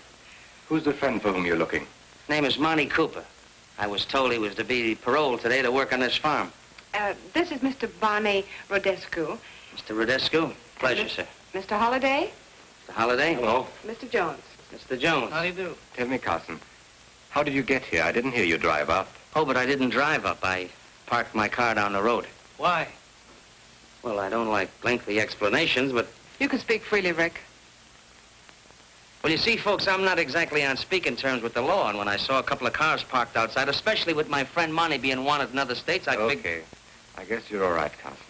Who's the friend for whom you're looking? Name is Monty Cooper. I was told he was to be paroled today to work on this farm. This is Mr. Barney Rodescu. Mr. Rodescu, pleasure, sir. Mr. Holliday. Mr. Holliday. Hello. Mr. Jones. Mr. Jones. How do you do? Tell me, Carson, how did you get here? I didn't hear you drive up. Oh, but I didn't drive up. I parked my car down the road. Why? Well, I don't like lengthy explanations, but... You can speak freely, Rick. Well, you see, folks, I'm not exactly on speaking terms with the law, and when I saw a couple of cars parked outside, especially with my friend Monty being wanted in other states, I figured... Okay. I guess you're all right, Carson.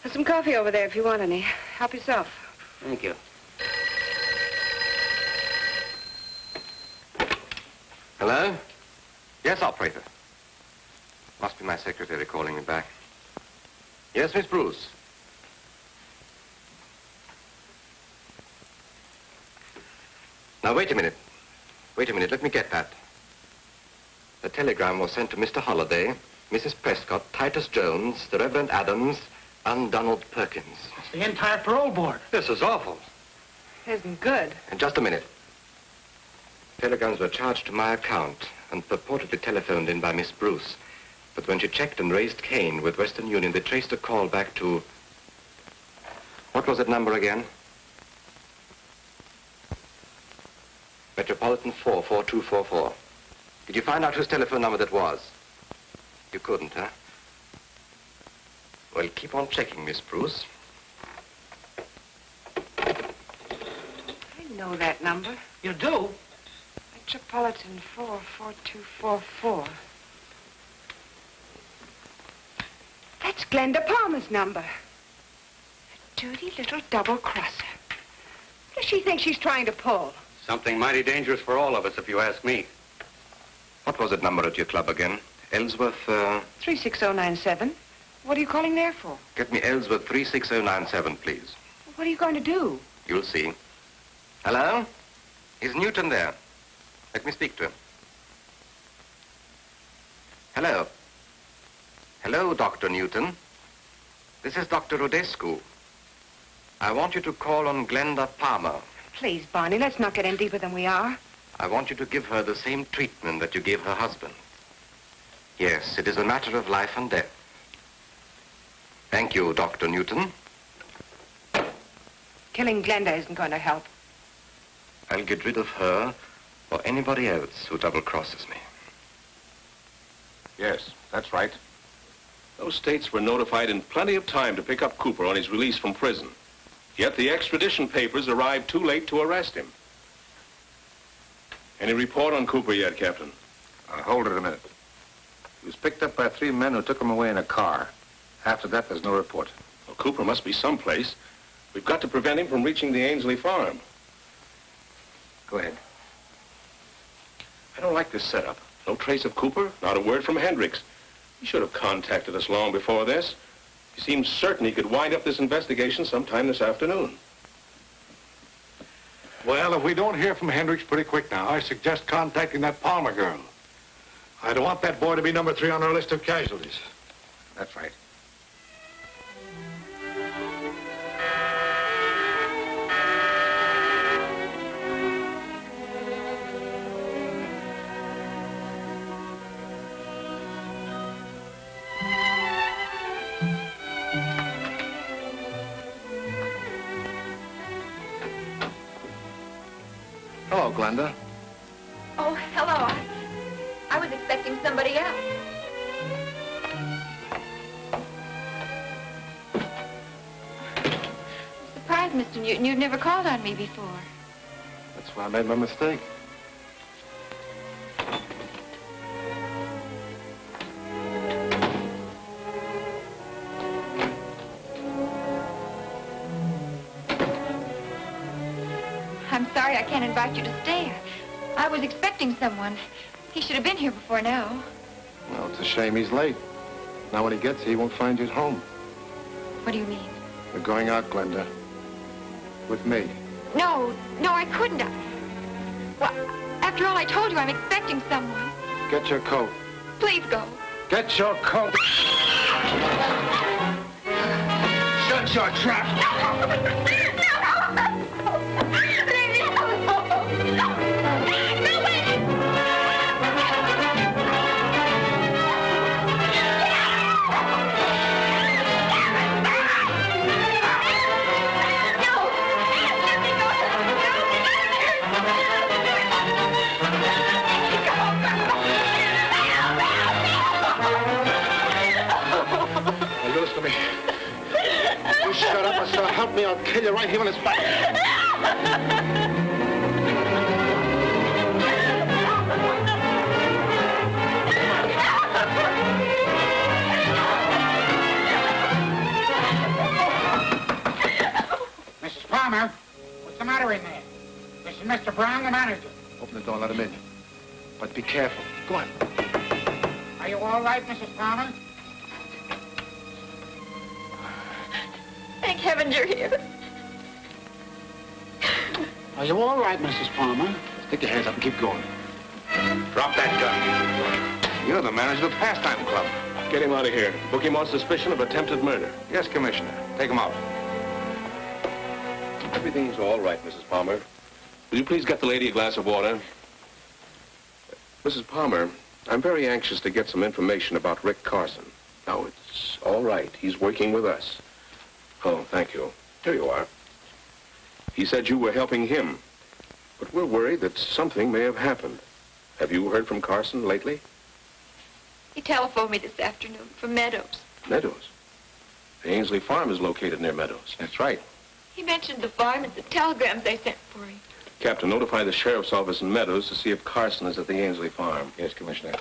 There's some coffee over there if you want any. Help yourself. Thank you. Hello? Yes, operator. Must be my secretary calling me back. Yes, Miss Bruce. Now, wait a minute. Wait a minute. Let me get that. The telegram was sent to Mr. Holliday, Mrs. Prescott, Titus Jones, the Reverend Adams, and Donald Perkins. It's the entire parole board. This is awful. Isn't good. And just a minute. Telegrams were charged to my account and purportedly telephoned in by Miss Bruce. But when she checked and raised Cain with Western Union, they traced a call back to... What was that number again? Metropolitan 44244. Did you find out whose telephone number that was? You couldn't, huh? Well, keep on checking, Miss Bruce. I know that number. You do? Metropolitan 44244. That's Glenda Palmer's number. A dirty little double-crosser. What does she think she's trying to pull? Something mighty dangerous for all of us, if you ask me. What was that number at your club again? Ellsworth, 36097. What are you calling there for? Get me Ellsworth 36097, please. What are you going to do? You'll see. Hello? Is Newton there? Let me speak to him. Hello? Hello, Dr. Newton. This is Dr. Rodescu. I want you to call on Glenda Palmer. Please, Barney, let's not get in deeper than we are. I want you to give her the same treatment that you gave her husband. Yes, it is a matter of life and death. Thank you, Dr. Newton. Killing Glenda isn't going to help. I'll get rid of her or anybody else who double-crosses me. Yes, that's right. Those states were notified in plenty of time to pick up Cooper on his release from prison. Yet the extradition papers arrived too late to arrest him. Any report on Cooper yet, Captain? Hold it a minute. He was picked up by 3 men who took him away in a car. After that, there's no report. Well, Cooper must be someplace. We've got to prevent him from reaching the Ainsley farm. Go ahead. I don't like this setup. No trace of Cooper, not a word from Hendricks. He should have contacted us long before this. He seems certain he could wind up this investigation sometime this afternoon. Well, if we don't hear from Hendricks pretty quick now, I suggest contacting that Palmer girl. I don't want that boy to be number 3 on our list of casualties. That's right. Hello, Glenda. Oh, hello. I was expecting somebody else. I'm surprised, Mr. Newton. You've never called on me before. That's why I made my mistake. sorry I can't invite you to stay. I was expecting someone. He should have been here before now. Well, it's a shame he's late. Now when he gets here, he won't find you at home. What do you mean? We're going out, Glenda. With me. No, I couldn't. Well, after all I told you, I'm expecting someone. Get your coat. Please go. Get your coat. Shut your trap. You shut up, or so help me, I'll kill you right here on his back. Mrs. Palmer, what's the matter in there? This is Mr. Brown, the manager. Open the door and let him in. But be careful. Go on. Are you all right, Mrs. Palmer? Thank heaven you're here. Are you all right, Mrs. Palmer? Stick your hands up and keep going. Drop that gun. You're the manager of the pastime club. Get him out of here. Book him on suspicion of attempted murder. Yes, Commissioner. Take him out. Everything's all right, Mrs. Palmer. Will you please get the lady a glass of water? Mrs. Palmer, I'm very anxious to get some information about Rick Carson. Now, it's all right. He's working with us. Oh, thank you. Here you are. He said you were helping him, but we're worried that something may have happened. Have you heard from Carson lately? He telephoned me this afternoon from Meadows. Meadows? The Ainsley Farm is located near Meadows. That's right. He mentioned the farm and the telegrams they sent for him. Captain, notify the sheriff's office in Meadows to see if Carson is at the Ainsley Farm. Yes, Commissioner.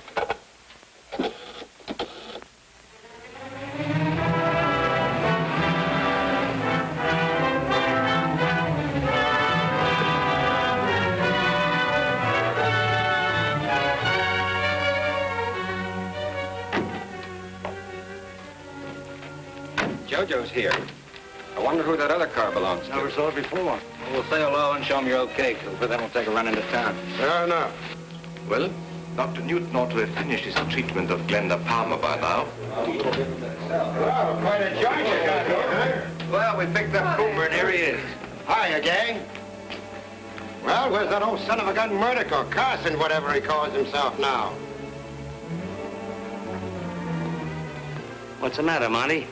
Jojo's here. I wonder who that other car belongs to. Never saw it before. Well, we'll say hello and show him you're okay, because then we'll take a run into town. Fair enough. Well, Dr. Newton ought to have finished his treatment of Glenda Palmer by now. Oh, quite a joint you got here, huh? Well, we picked up Cooper, and here he is. Hiya, gang. Well, where's that old son of a gun Murdoch or Carson, whatever he calls himself now? What's the matter, Monty?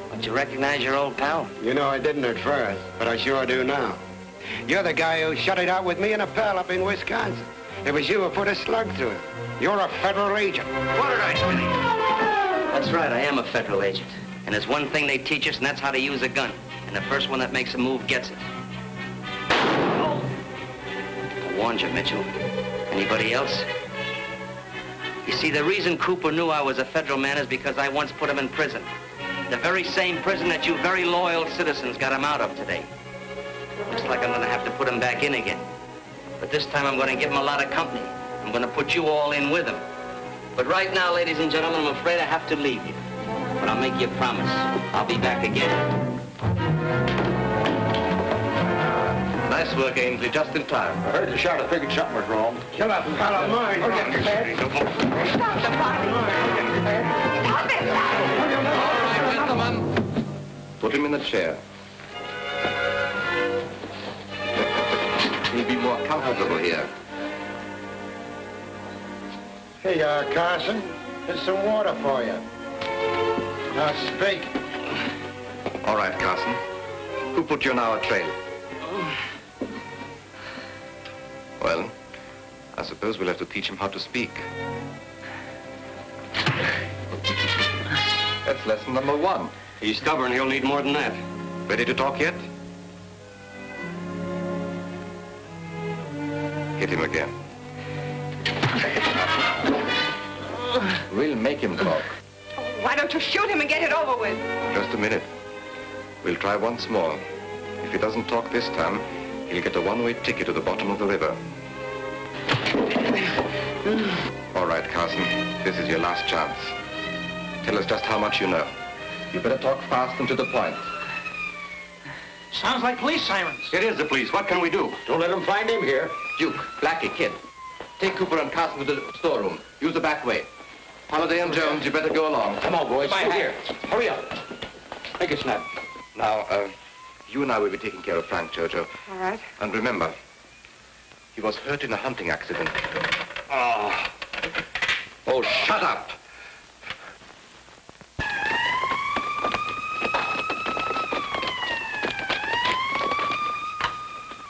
Don't you recognize your old pal? You know, I didn't at first, but I sure do now. You're the guy who shut it out with me and a pal up in Wisconsin. It was you who put a slug through him. You're a federal agent. What did I say? That's right, I am a federal agent. And there's one thing they teach us, and that's how to use a gun. And the first one that makes a move gets it. Oh. I warned you, Mitchell. Anybody else? You see, the reason Cooper knew I was a federal man is because I once put him in prison. The very same prison that you very loyal citizens got him out of today. Looks like I'm going to have to put him back in again. But this time I'm going to give him a lot of company. I'm going to put you all in with him. But right now, ladies and gentlemen, I'm afraid I have to leave you. But I'll make you a promise. I'll be back again. Nice work, Ainsley, just in time. I heard the shot. I figured something was wrong. Shut up and follow mine. Stop the party. Stop it! All right, gentlemen. Put him in the chair. He'll be more comfortable here. Here you are, Carson. Here's some water for you. Now speak. All right, Carson. Who put you on our trail? Well, I suppose we'll have to teach him how to speak. That's lesson number 1. He's stubborn. He'll need more than that. Ready to talk yet? Hit him again. We'll make him talk. Oh, why don't you shoot him and get it over with? Just a minute. We'll try once more. If he doesn't talk this time, he'll get a one-way ticket to the bottom of the river. All right, Carson. This is your last chance. Tell us just how much you know. You better talk fast and to the point. Sounds like police sirens. It is the police. What can we do? Don't let them find him here. Duke, Blackie, Kid. Take Cooper and Carson to the storeroom. Use the back way. Holliday and Jones, you better go along. Come on, boys. My Here. Hurry up. Make it snap. Now, you and I will be taking care of Frank, Jojo. All right. And remember, he was hurt in a hunting accident. Oh, shut up.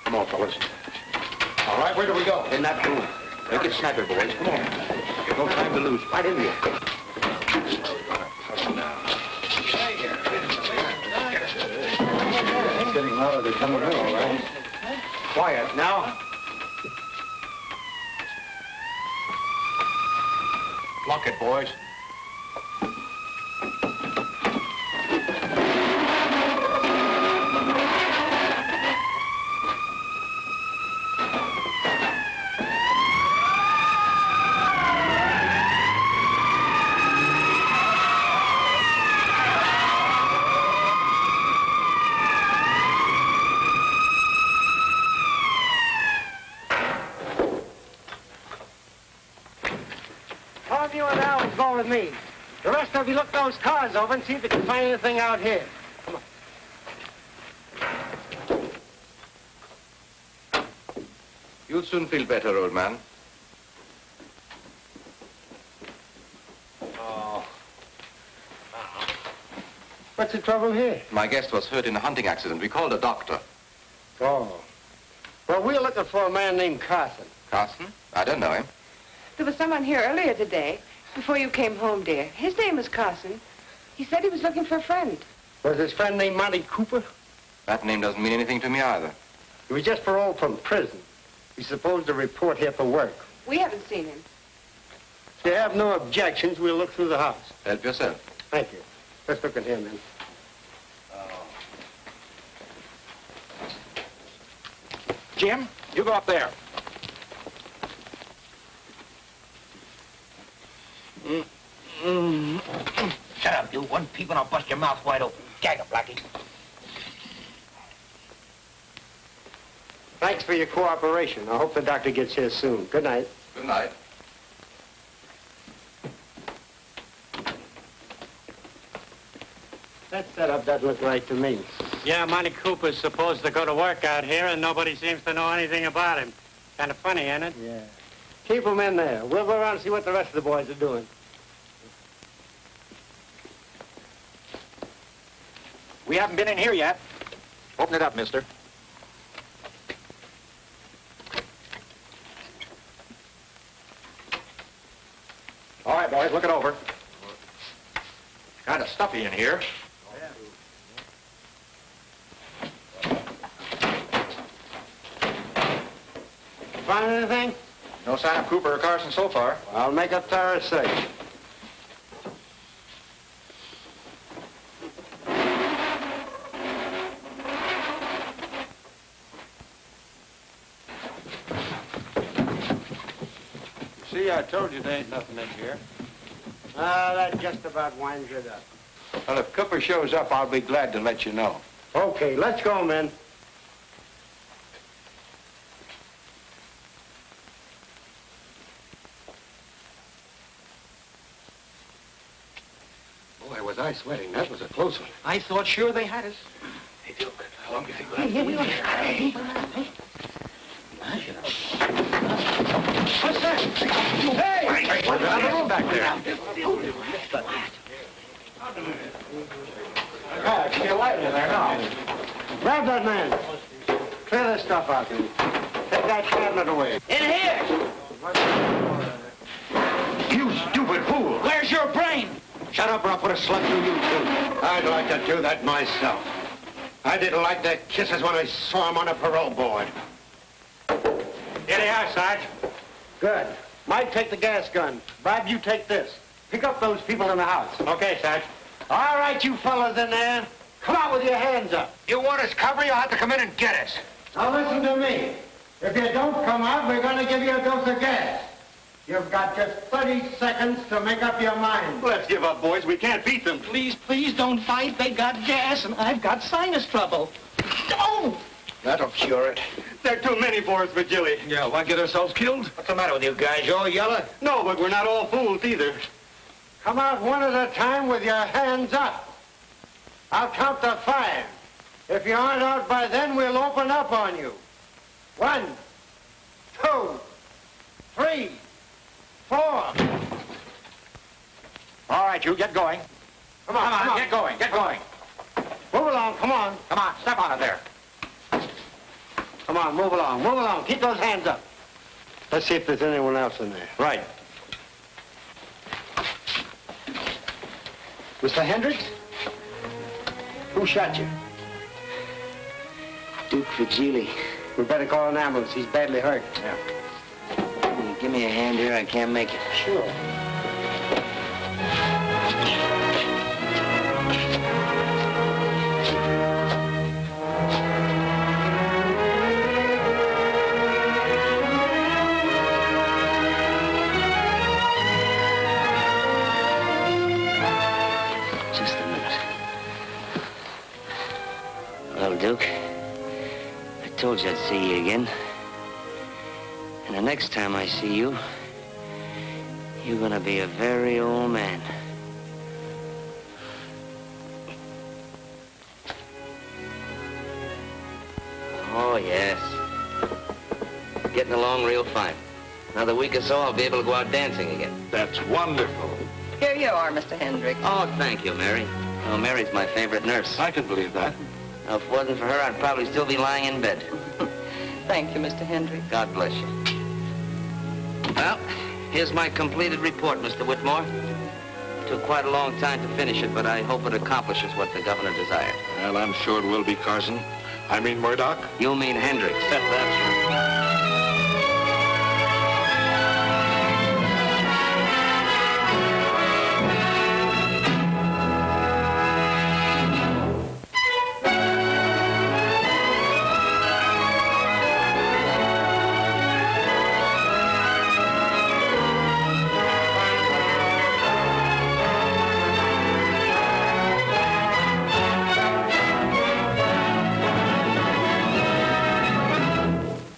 Come on, fellas. All right, where do we go? In that room. Make it snappy, boys. Come on. No time to lose. Right in here. It's getting louder. They're coming in, all right? Quiet now. Lock it, boys. All of you and Alan go with me. The rest of you look those cars over and see if you can find anything out here. Come on. You'll soon feel better, old man. Oh. What's the trouble here? My guest was hurt in a hunting accident. We called a doctor. Oh. Well, we're looking for a man named Carson. Carson? I don't know him. There was someone here earlier today, before you came home, dear. His name was Carson. He said he was looking for a friend. Was his friend named Monty Cooper? That name doesn't mean anything to me either. He was just paroled from prison. He's supposed to report here for work. We haven't seen him. If you have no objections, we'll look through the house. Help yourself. Thank you. Let's look in here, man. Jim, you go up there. Shut up, you. One peep and I'll bust your mouth wide open. Gag it, Blackie. Thanks for your cooperation. I hope the doctor gets here soon. Good night. Good night. That setup doesn't look right to me. Yeah, Monty Cooper's supposed to go to work out here, and nobody seems to know anything about him. Kind of funny, ain't it? Yeah. Keep him in there. We'll go around and see what the rest of the boys are doing. We haven't been in here yet. Open it up, mister. All right, boys, look it over. Kind of stuffy in here. Find anything? No sign of Cooper or Carson so far. I'll make a thorough search. See, I told you there ain't nothing in here. That just about winds it up. Well, if Cooper shows up, I'll be glad to let you know. Okay, let's go, men. Boy, was I sweating. That was a close one. I thought sure they had us. Hey, Duke, how long do you think we'll Hey, have here to we be are. here? What's that? Hey! What's that room back there? Yeah, I see a light in there now. Grab that man. Clear this stuff out, dude. Take that cabinet away. In here! You stupid fool! Where's your brain? Shut up or I'll put a slug through you, too. I'd like to do that myself. I didn't like their kisses when I saw them on a parole board. Here they are, Sarge. Good. Mike, take the gas gun. Bob, you take this. Pick up those people in the house. Okay, Sarge. All right, you fellas in there. Come out with your hands up. You want us cover, you'll have to come in and get us. Now listen to me. If you don't come out, we're going to give you a dose of gas. You've got just 30 seconds to make up your mind. Let's give up, boys. We can't beat them. Please, please don't fight. They got gas, and I've got sinus trouble. Oh! That'll cure it. They're too many for us, Virgili. Yeah, why get ourselves killed? What's the matter with you guys? You all yellow? No, but we're not all fools either. Come out one at a time with your hands up. I'll count to 5. If you aren't out by then, we'll open up on you. 1, 2, 3, 4. All right, you get going. Come on, Get going, get going. Move along, come on. Come on, step on it there. Come on, move along, move along. Keep those hands up. Let's see if there's anyone else in there. Right. Mr. Hendricks? Who shot you? Duke Vigili. We better call an ambulance. He's badly hurt. Yeah. Will you give me a hand here? I can't make it. Sure. Just a minute. Well, Duke, I told you I'd see you again. And the next time I see you, you're gonna be a very old man. Oh, yes. Getting along real fine. Another week or so, I'll be able to go out dancing again. That's wonderful. Here you are, Mr. Hendricks. Oh, thank you, Mary. Oh, Mary's my favorite nurse. I can believe that. Now, if it wasn't for her, I'd probably still be lying in bed. Thank you, Mr. Hendricks. God bless you. Well, here's my completed report, Mr. Whitmore. Took quite a long time to finish it, but I hope it accomplishes what the governor desired. Well, I'm sure it will be, Carson. I mean Murdoch. You mean Hendricks. That's right.